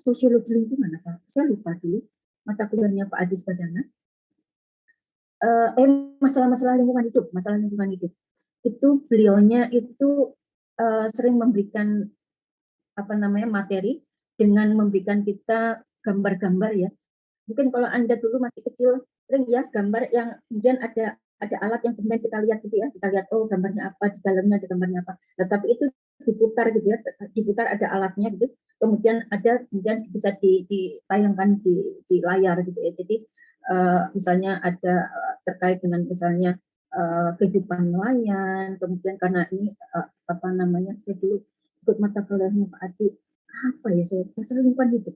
sosiologi lingkungan apa, saya lupa dulu mata kuliahnya Pak Adi Sukadana. Masalah lingkungan hidup itu beliaunya itu sering memberikan apa namanya materi dengan memberikan kita gambar-gambar ya. Mungkin kalau Anda dulu masih kecil sering ya gambar yang kemudian ada alat yang kemudian kita lihat gitu ya, kita lihat oh gambarnya apa, di dalamnya ada gambarnya apa. Nah, tapi itu diputar gitu ya, diputar ada alatnya gitu. Kemudian bisa ditayangkan di layar gitu ya. Jadi misalnya ada terkait dengan misalnya kehidupan nelayan, kemudian karena ini apa namanya, saya dulu ikut mata kuliahnya Pak Adi, apa ya, saya masalah lingkungan hidup.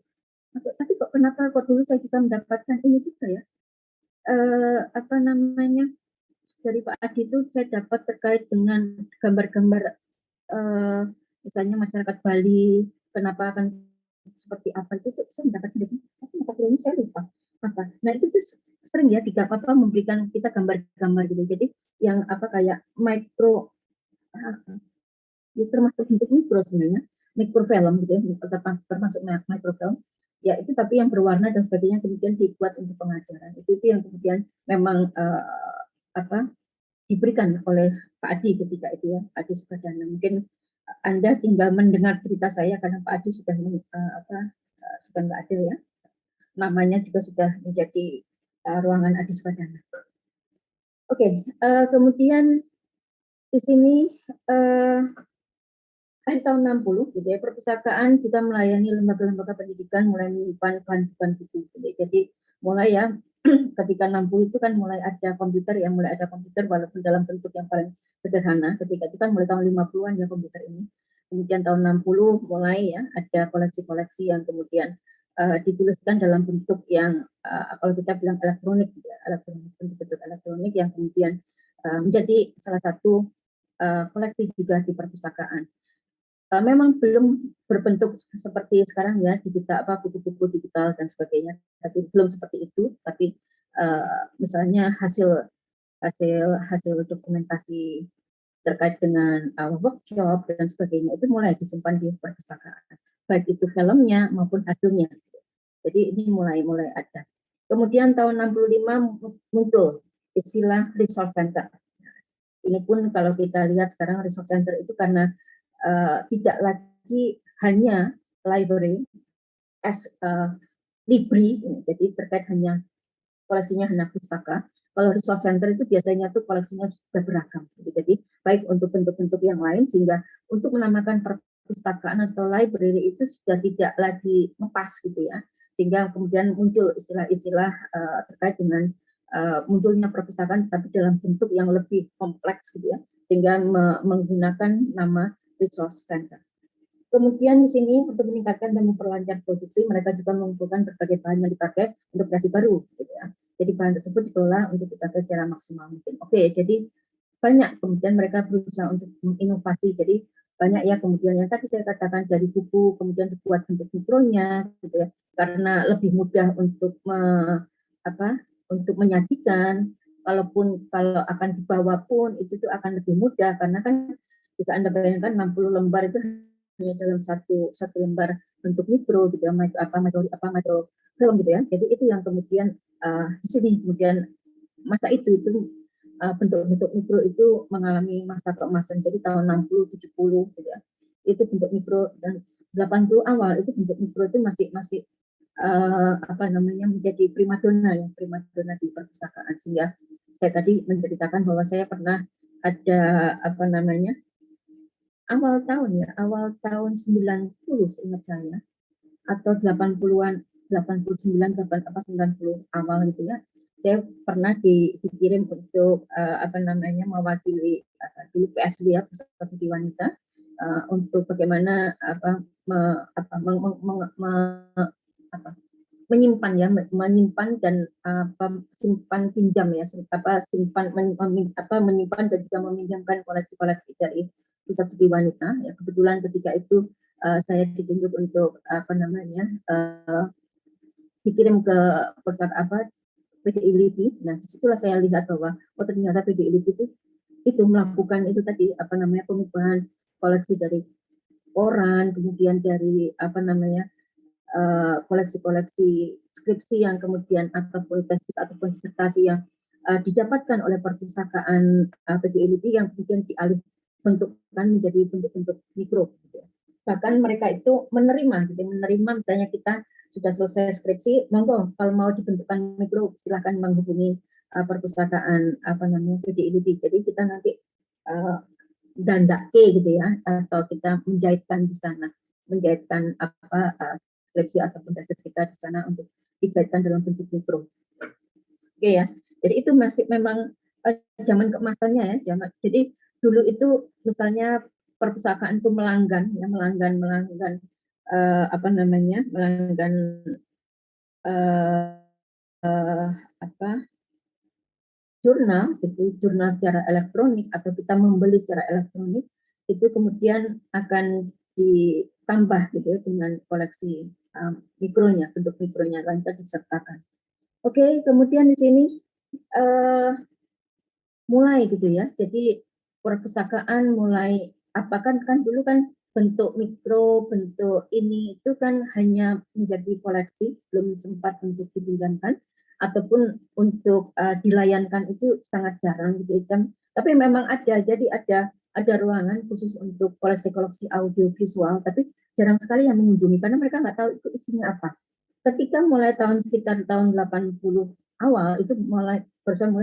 Tapi kenapa dulu saya juga mendapatkan ini juga ya, apa namanya, dari Pak Adi itu saya dapat terkait dengan gambar-gambar misalnya masyarakat Bali, kenapa akan seperti apa itu saya mendapatkan dari tapi mata kuliahnya saya lupa apa. Nah itu tuh sering ya memberikan kita gambar-gambar gitu. Jadi yang apa kayak micro, ya termasuk bentuk mikro sebenarnya, mikrofilm gitu ya, termasuk mikrofilm. Ya itu tapi yang berwarna dan sebagainya kemudian dibuat untuk pengajaran. Itu yang kemudian memang diberikan oleh Pak Adi ketika itu ya, Pak Adi Sukadana. Mungkin Anda tinggal mendengar cerita saya karena Pak Adi sudah sudah nggak ada ya. Namanya juga sudah menjadi ruangan Adi Sukadana. Oke, kemudian di sini akhir tahun 60 gitu ya, perpustakaan juga melayani lembaga-lembaga pendidikan mulai menyimpan bahan buku gitu. Jadi mulai ya ketika 60 itu kan mulai ada komputer walaupun dalam bentuk yang paling sederhana. Ketika itu kan mulai tahun 50-an ya komputer ini. Kemudian tahun 60 mulai ya ada koleksi-koleksi yang kemudian dituliskan dalam bentuk yang kalau kita bilang elektronik, gitu ya, bentuk-bentuk elektronik yang kemudian menjadi salah satu koleksi juga di perpustakaan. Memang belum berbentuk seperti sekarang ya, digital buku-buku digital dan sebagainya, tapi belum seperti itu. Tapi misalnya hasil dokumentasi terkait dengan workshop dan sebagainya itu mulai disimpan di perpustakaan, baik itu filmnya maupun hasilnya. Jadi ini mulai ada. Kemudian tahun 65 muncul istilah resource center. Ini pun kalau kita lihat sekarang resource center itu karena tidak lagi hanya library as libri, jadi terkait hanya koleksinya hanya pustaka. Kalau resource center itu biasanya tuh koleksinya sudah beragam. Jadi baik untuk bentuk-bentuk yang lain, sehingga untuk menamakan perpustakaan atau library itu sudah tidak lagi ngepas gitu ya. Sehingga kemudian muncul istilah-istilah terkait dengan munculnya perpustakaan tapi dalam bentuk yang lebih kompleks gitu ya. Sehingga menggunakan nama resource center. Kemudian di sini untuk meningkatkan dan memperlancar produksi, mereka juga mengumpulkan berbagai bahan yang dipakai untuk kreasi baru, gitu ya. Jadi bahan tersebut dikelola untuk dipakai secara maksimal mungkin. Oke, jadi banyak kemudian mereka berusaha untuk menginovasi. Jadi banyak ya kemudian yang tadi saya katakan dari buku kemudian dibuat bentuk mikronya, gitu ya, karena lebih mudah untuk untuk menyajikan. Walaupun kalau akan dibawa pun itu tuh akan lebih mudah karena kan bisa Anda bayangkan 60 lembar itu hanya dalam satu lembar bentuk mikro gitu ya, makro film gitu ya. Jadi itu yang kemudian di sini kemudian masa itu bentuk-bentuk mikro itu mengalami masa keemasan. Jadi tahun 60 70 gitu ya. Itu bentuk mikro, dan 80 awal itu bentuk mikro itu masih menjadi primadona di perpustakaan. Sehingga saya tadi menceritakan bahwa saya pernah ada awal tahun 90 seingat saya, atau 80-an, 89 90 awal gitu ya. Saya pernah dikirim untuk mewakili dulu PSW ya, Pusat Studi Wanita, untuk bagaimana menyimpan dan simpan pinjam ya, menyimpan dan juga meminjamkan koleksi-koleksi dari Pusat Studi Wanita. Ya, kebetulan ketika itu saya ditunjuk untuk dikirim ke pusat PDI LIPI. Nah, disitulah saya lihat bahwa ternyata PDI LIPI itu melakukan itu tadi pemubahan koleksi dari koran, kemudian dari koleksi-koleksi skripsi yang kemudian ataupun tesis ataupun disertasi yang didapatkan oleh perpustakaan PDI LIPI yang kemudian dialih bentukkan menjadi bentuk-bentuk mikro. Gitu. Bahkan mereka itu menerima misalnya kita sudah selesai skripsi, monggo kalau mau dibentukkan mikro silahkan menghubungi perpustakaan PDI LIPI. Jadi kita nanti dandake gitu ya, atau kita menjahitkan di sana, menjahitkan skripsi ataupun tesis kita di sana untuk dijahitkan dalam bentuk mikro. Oke ya. Jadi itu masih memang zaman keemasannya ya. Jadi dulu itu misalnya perpustakaan itu melanggan jurnal secara elektronik atau kita membeli secara elektronik, itu kemudian akan ditambah gitu ya dengan koleksi mikronya, bentuk mikronya lantas disertakan. Oke, kemudian di sini mulai gitu ya. Jadi perpustakaan mulai kan dulu kan bentuk mikro, bentuk ini itu kan hanya menjadi koleksi, belum sempat untuk dipinjamkan ataupun untuk dilayankan itu sangat jarang gitu ya. Tapi memang jadi ada ruangan khusus untuk koleksi-koleksi audio visual, tapi jarang sekali yang mengunjungi karena mereka nggak tahu itu isinya apa. Ketika mulai sekitar tahun 80 awal itu mulai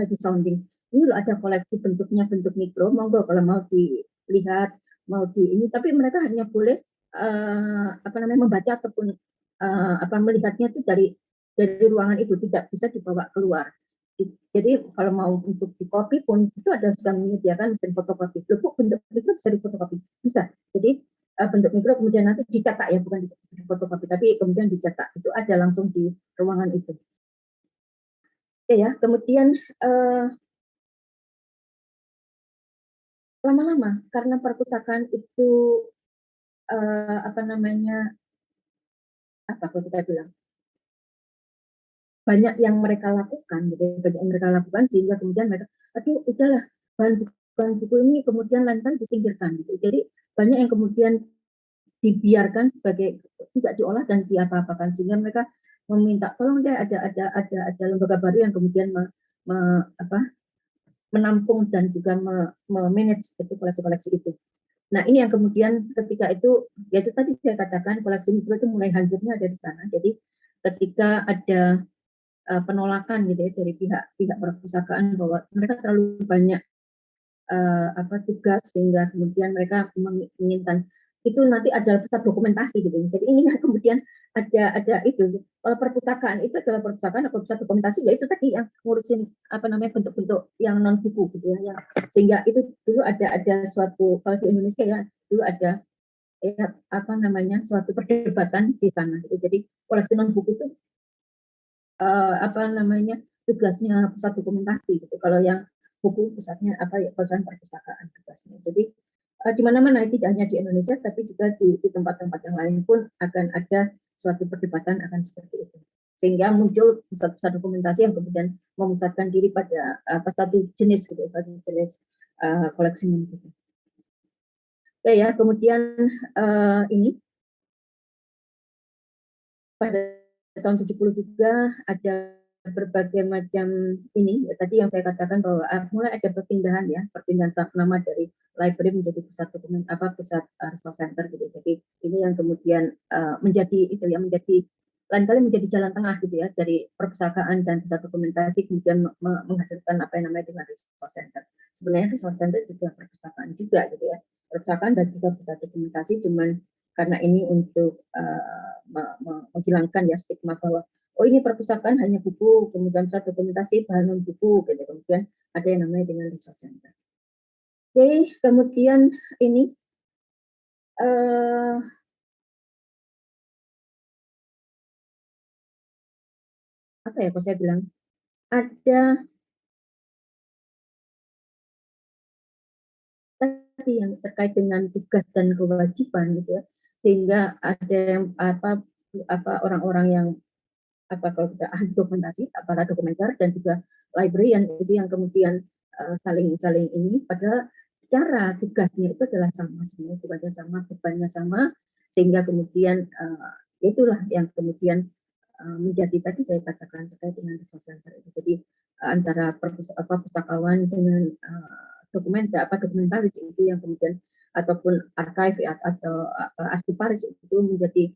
di sounding. Ini loh ada koleksi bentuknya bentuk mikro, monggo kalau mau dilihat, mau di ini, tapi mereka hanya boleh membaca ataupun melihatnya itu dari ruangan itu, tidak bisa dibawa keluar. Jadi kalau mau untuk di copy pun itu sudah menyediakan mesin fotokopi. Bentuk mikro bisa difotokopi, bisa. Jadi bentuk mikro kemudian nanti dicetak ya, bukan di fotokopi, tapi kemudian dicetak. Itu ada langsung di ruangan itu. Oke ya, kemudian lama-lama karena perpustakaan itu kalau kita bilang banyak yang mereka lakukan, gitu, sehingga kemudian mereka, aduh udahlah, bahan buku ini kemudian lantas disingkirkan, gitu. Jadi banyak yang kemudian dibiarkan sebagai tidak diolah dan diapa-apakan, sehingga mereka meminta tolong deh ada lembaga baru yang kemudian menampung dan juga memanage koleksi-koleksi itu. Nah, ini yang kemudian ketika itu, yaitu tadi saya katakan koleksi mikro itu mulai hancurnya ada di sana. Jadi ketika ada penolakan gitu ya dari pihak perpustakaan bahwa mereka terlalu banyak tugas, sehingga kemudian mereka menginginkan itu nanti ada pusat dokumentasi gitu. Jadi ini kemudian ada itu. Kalau perpustakaan itu adalah perpustakaan atau pusat dokumentasi, yaitu tadi yang ngurusin bentuk-bentuk yang non buku gitu ya. Yang, sehingga itu dulu ada suatu, kalau di Indonesia ya dulu ada suatu perdebatan di sana gitu. Jadi koleksi non buku itu tugasnya pusat dokumentasi gitu. Kalau yang buku pusatnya pusat perpustakaan tugasnya. Jadi di mana-mana, tidak hanya di Indonesia tapi juga di tempat-tempat yang lain pun akan ada suatu perdebatan akan seperti itu. Sehingga muncul pusat-pusat dokumentasi yang kemudian memusatkan diri pada satu jenis gitu, satu jenis koleksi gitu. Oke ya, kemudian ini pada tahun 70 juga ada berbagai macam ini, tadi yang saya katakan bahwa mulai ada perpindahan nama dari library menjadi pusat dokumen pusat resource center gitu. Jadi ini yang kemudian menjadi lain kali menjadi jalan tengah gitu ya, dari perpustakaan dan pusat dokumentasi kemudian menghasilkan apa yang namanya dengan resource center. Sebenarnya resource center juga perpustakaan juga gitu ya, perpustakaan dan juga pusat dokumentasi, cuman karena ini untuk menghilangkan ya stigma bahwa ini perpustakaan hanya buku, kemudian pusat dokumentasi bahan non buku gitu, kemudian ada yang namanya dengan resource center. Oke, kemudian ini kalau saya bilang ada tadi yang terkait dengan tugas dan kewajiban gitu ya, sehingga ada yang orang-orang yang kalau kita ahli dokumentasi, para dokumenter dan juga librarian itu yang kemudian saling ini, padahal cara tugasnya itu adalah sama, sebenarnya tugasnya sama, bebannya sama, sehingga kemudian itulah yang kemudian menjadi tadi saya katakan terkait dengan resource center itu. Jadi antara pustakawan dengan dokumentaris itu yang kemudian, ataupun archive atau arsiparis itu menjadi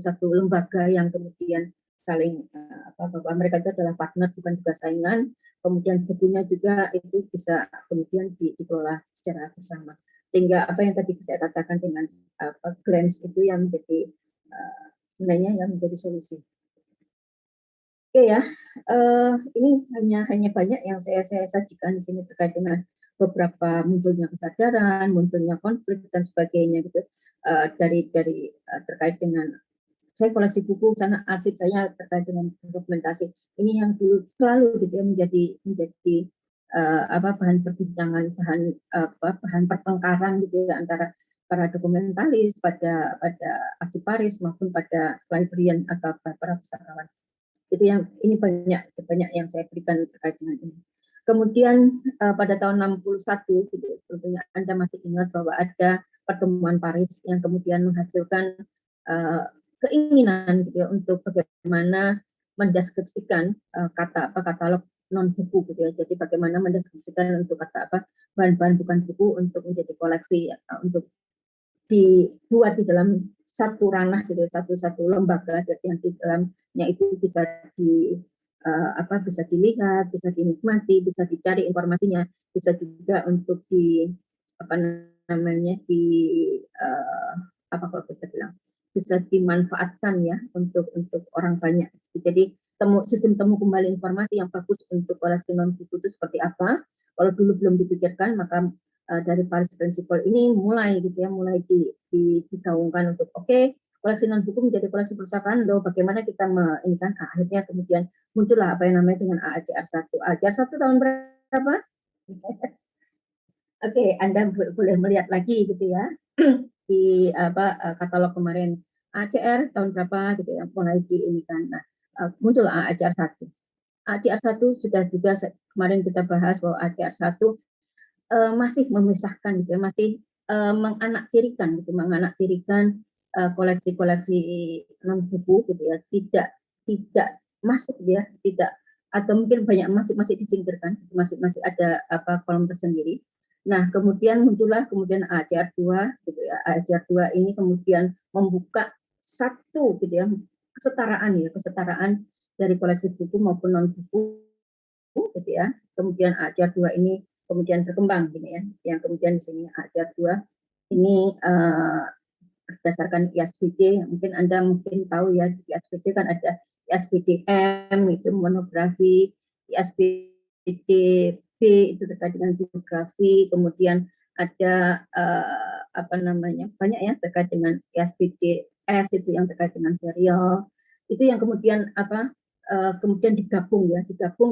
satu lembaga yang kemudian saling bahwa mereka itu adalah partner bukan juga saingan, kemudian bukunya juga itu bisa kemudian dikelola secara bersama, sehingga apa yang tadi saya katakan dengan glance itu yang menjadi sebenarnya yang menjadi solusi. Oke ya, ini hanya banyak yang saya sajikan di sini terkait dengan beberapa munculnya kesadaran, munculnya konflik dan sebagainya gitu. Dari terkait dengan saya koleksi buku, sana arsip saya terkait dengan dokumentasi. Ini yang dulu selalu gitu ya menjadi bahan perbincangan, bahan pertengkaran gitu ya, antara para dokumentalis pada arsiparis maupun pada librarian atau para pustakawan. Itu yang ini banyak yang saya berikan terkait dengan ini. Kemudian pada tahun 61 gitu, tentunya Anda masih ingat bahwa ada pertemuan Paris yang kemudian menghasilkan keinginan gitu ya, untuk bagaimana mendeskripsikan katalog non buku gitu ya. Jadi bagaimana mendeskripsikan untuk bahan-bahan bukan buku untuk menjadi koleksi untuk dibuat di dalam satu ranah gitu, satu lembaga yang di dalamnya itu bisa bisa dilihat, bisa dinikmati, bisa dicari informasinya, bisa juga untuk namanya apa kalau kita bilang bisa dimanfaatkan ya untuk orang banyak. Jadi sistem temu kembali informasi yang bagus untuk koleksi non buku itu seperti apa. Kalau dulu belum dipikirkan, maka dari Paris Principle ini mulai gitu ya, mulai digaungkan untuk koleksi non buku menjadi koleksi perpustakaan. Loh, bagaimana kita ini kan akhirnya kemudian muncullah apa yang namanya dengan AACR 1. AACR 1 tahun berapa? Anda boleh melihat lagi gitu ya di katalog kemarin ACR tahun berapa gitu ya, mulai di ini kan. Nah, muncul ACR 1. ACR 1 sudah juga kemarin kita bahas bahwa ACR 1 masih memisahkan gitu ya, masih menganaktirikan koleksi-koleksi non buku gitu ya, tidak masuk ya, tidak, atau mungkin banyak masih disingkirkan, masih ada kolom tersendiri. Nah, kemudian muncullah ACR 2 gitu ya. ACR 2 ini kemudian membuka satu gitu ya, kesetaraan dari koleksi buku maupun non buku gitu ya. Kemudian ACR 2 ini kemudian berkembang gini ya. Yang kemudian di sini ACR 2 ini berdasarkan ISBD, mungkin Anda tahu ya, di ISBD kan ada ISBD-M itu monografi, ISBD-B itu terkait dengan bibliografi, kemudian ada banyak ya terkait dengan ISBD-S itu yang terkait dengan serial, itu yang kemudian kemudian digabung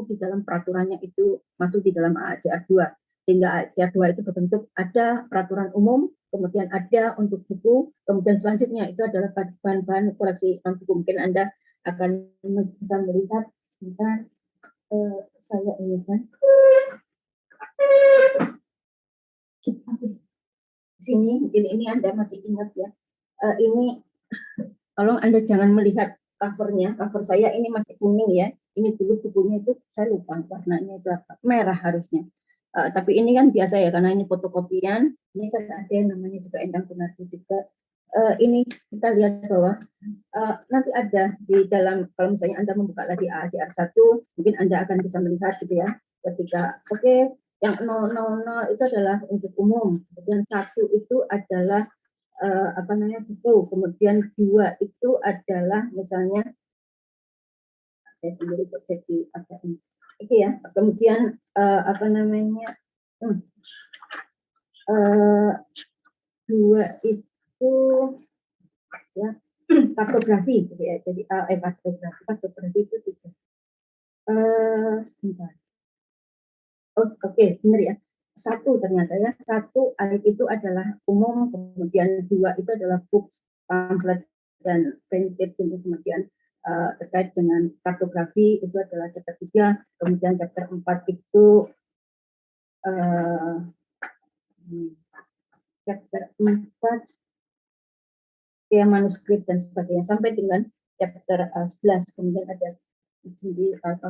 di dalam peraturannya, itu masuk di dalam ACR 2, sehingga ACR 2 itu berbentuk ada peraturan umum, kemudian ada untuk buku, kemudian selanjutnya itu adalah bahan-bahan koleksi non buku. Mungkin Anda akan bisa melihat sebentar, saya ini kan sini, mungkin ini Anda masih ingat ya, ini tolong Anda jangan melihat covernya, cover saya ini masih kuning ya, ini dulu bukunya itu saya lupa warnanya itu apa, merah harusnya. Tapi ini kan biasa ya, karena ini fotokopian, ini kan ada yang namanya juga Endang Gunardi juga. Ini kita lihat bahwa nanti ada di dalam, kalau misalnya Anda membuka lagi ACR 1, mungkin Anda akan bisa melihat gitu ya, ketika yang 000 itu adalah untuk umum, kemudian 1 itu adalah buku, kemudian 2 itu adalah misalnya, saya sendiri kok jadi agak ini. Ya, kemudian 2 itu ya kartografi gitu ya. Jadi kartografi itu 3. Sebentar. Benar ya. 1 ternyata ya. 1 ayat itu adalah umum, kemudian 2 itu adalah books, pamflet dan printed, kemudian terkait dengan kartografi itu adalah chapter 3, kemudian chapter 4 itu chapter 4 ya manuskrip dan sebagainya, sampai dengan chapter 11, kemudian ada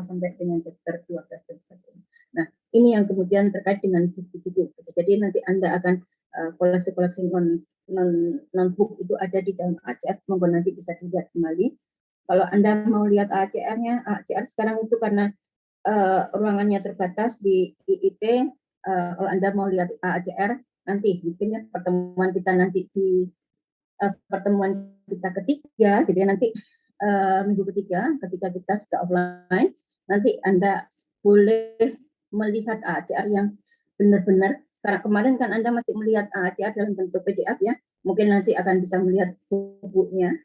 sampai dengan chapter 12 dan sebagainya. Nah, ini yang kemudian terkait dengan buku-buku. Jadi nanti Anda akan koleksi-koleksi non-book itu ada di dalam ACR, monggo nanti bisa dilihat kembali. Kalau Anda mau lihat ACR-nya, ACR sekarang itu karena ruangannya terbatas di IIP, kalau Anda mau lihat ACR, nanti mungkin ya pertemuan kita nanti di pertemuan kita ketiga, jadi nanti minggu ketiga ketika kita sudah offline, nanti Anda boleh melihat ACR yang benar-benar. Sekarang kemarin kan Anda masih melihat ACR dalam bentuk PDF ya, mungkin nanti akan bisa melihat bukunya.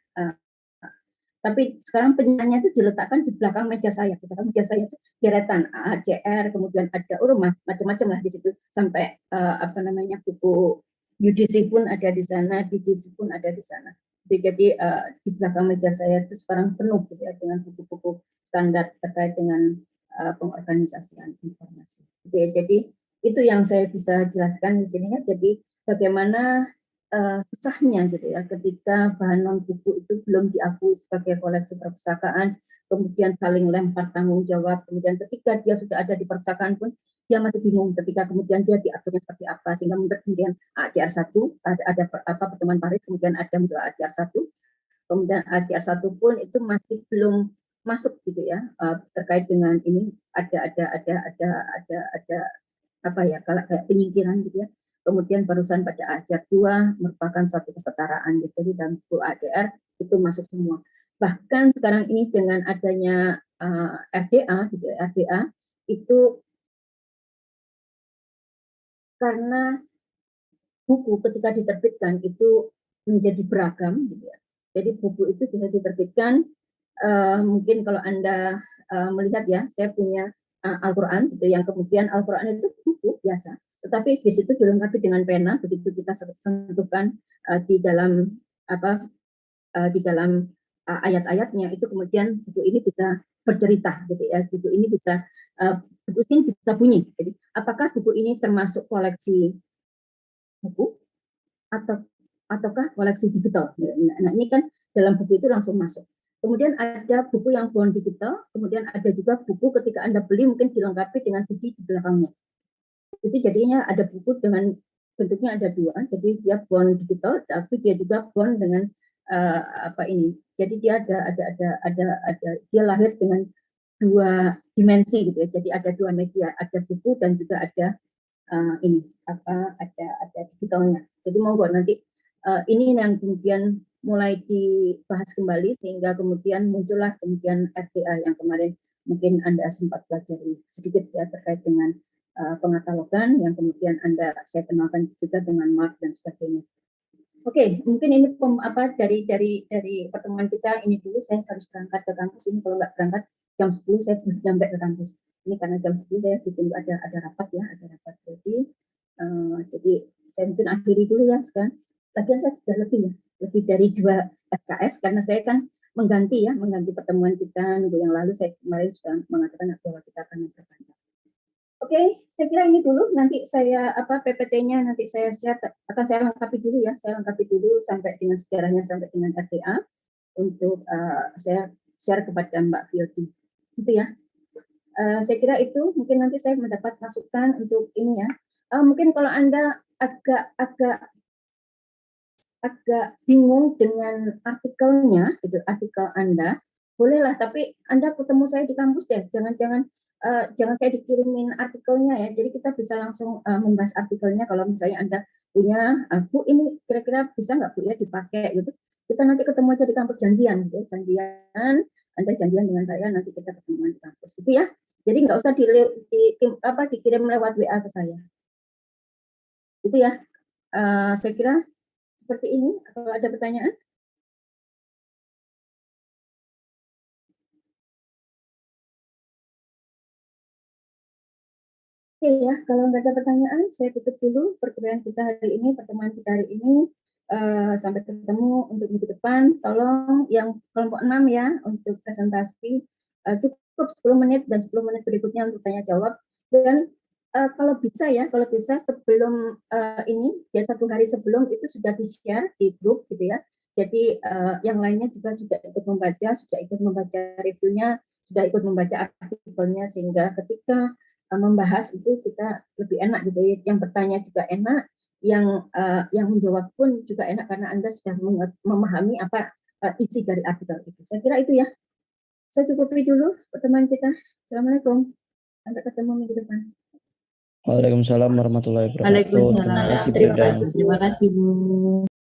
Tapi sekarang penyanyi itu diletakkan di belakang meja saya. Di belakang meja saya itu deretan ACR, kemudian ada macam-macam lah di situ, sampai buku UDC pun ada di sana, DDC pun ada di sana. Jadi di belakang meja saya itu sekarang penuh gitu ya, dengan buku-buku standar terkait dengan pengorganisasian informasi. Jadi itu yang saya bisa jelaskan di sini ya. Jadi bagaimana susahnya gitu ya ketika bahan non buku itu belum diakui sebagai koleksi perpustakaan, kemudian saling lempar tanggung jawab, kemudian ketika dia sudah ada di perpustakaan pun dia masih bingung ketika kemudian dia diaturnya seperti apa, sehingga kemudian ACR 1 ada pertemuan Paris, kemudian ada muncul ACR 1, kemudian ACR 1 pun itu masih belum masuk gitu ya, terkait dengan ini ada apa ya, kalau kayak penyingkiran gitu ya. kemudian barusan pada ayat 2 merupakan suatu kesetaraan. Jadi dalam buku ADR itu masuk semua. Bahkan sekarang ini dengan adanya RDA, gitu, RDA itu karena buku ketika diterbitkan itu menjadi beragam, gitu ya. Jadi buku itu bisa diterbitkan, mungkin kalau Anda melihat ya, saya punya Al-Quran, gitu, yang kemudian Al-Quran itu buku biasa, tetapi di situ dilengkapi dengan pena, begitu kita sentuhkan di dalam di dalam ayat-ayatnya, itu kemudian buku ini bisa bercerita, gitu ya. Buku ini bisa bunyi. Jadi, apakah buku ini termasuk koleksi buku ataukah koleksi digital? Nah, ini kan dalam buku itu langsung masuk. Kemudian ada buku yang bound digital, kemudian ada juga buku ketika Anda beli mungkin dilengkapi dengan CD di belakangnya. Itu jadinya ada buku dengan bentuknya ada dua, jadi dia bound digital, tapi dia juga bound dengan Jadi dia ada dia lahir dengan dua dimensi, gitu ya. Jadi ada dua media, ada buku dan juga ada ada digitalnya. Jadi monggo nanti ini yang kemudian mulai dibahas kembali sehingga kemudian muncullah kemudian RDA yang kemarin mungkin Anda sempat pelajari sedikit ya terkait dengan pengatalogan yang kemudian saya kenalkan juga dengan Mark dan sebagainya. Oke, mungkin ini dari pertemuan kita ini dulu. Saya harus berangkat ke kampus ini, kalau nggak berangkat jam 10 saya belum sampai ke kampus. Ini karena jam 10 saya ditunggu ada rapat ya, ada rapat. Jadi saya mungkin akhiri dulu ya sekarang. Lagian saya sudah lebih dari 2 SKS karena saya kan mengganti pertemuan kita minggu yang lalu. Saya kemarin sudah mengatakan bahwa kita akan memperpanjang. Oke, saya kira ini dulu. Nanti saya PPT-nya nanti saya share, akan saya lengkapi dulu ya. Saya lengkapi dulu sampai dengan sejarahnya sampai dengan RDA untuk saya share kepada Mbak Fioti. Gitu ya. Saya kira itu mungkin nanti saya mendapat masukan untuk ini ya. Mungkin kalau Anda agak bingung dengan artikelnya, itu artikel Anda, bolehlah. Tapi Anda ketemu saya di kampus deh. Jangan saya dikirimin artikelnya ya. Jadi kita bisa langsung membahas artikelnya. Kalau misalnya Anda punya, Bu ini kira-kira bisa nggak Bu ya dipakai gitu. Kita nanti ketemu aja di kampus janjian, gitu. Janjian, Anda janjian dengan saya, nanti kita ketemu di kampus. Itu ya. Jadi nggak usah dikirim lewat WA ke saya. Itu ya. Saya kira seperti ini. Kalau ada pertanyaan? Oke ya, kalau nggak ada pertanyaan, saya tutup dulu pertemuan kita hari ini. Sampai ketemu untuk minggu depan. Tolong yang kelompok 6 ya, untuk presentasi cukup 10 menit dan 10 menit berikutnya untuk tanya jawab. Dan kalau bisa sebelum ini, ya 1 hari sebelum itu sudah di-share di grup gitu ya. Jadi yang lainnya juga sudah ikut membaca reviewnya, sudah ikut membaca artikelnya, sehingga ketika membahas itu kita lebih enak gitu ya. Yang bertanya juga enak, yang menjawab pun juga enak karena Anda sudah memahami apa isi dari artikel itu. Saya kira itu ya. Saya cukupi dulu pertemuan kita. Assalamualaikum. Sampai ketemu minggu depan. Waalaikumsalam warahmatullahi wabarakatuh. Waalaikumsalam. Terima kasih, Bu Terima Endang. kasih. Terima kasih, Bu.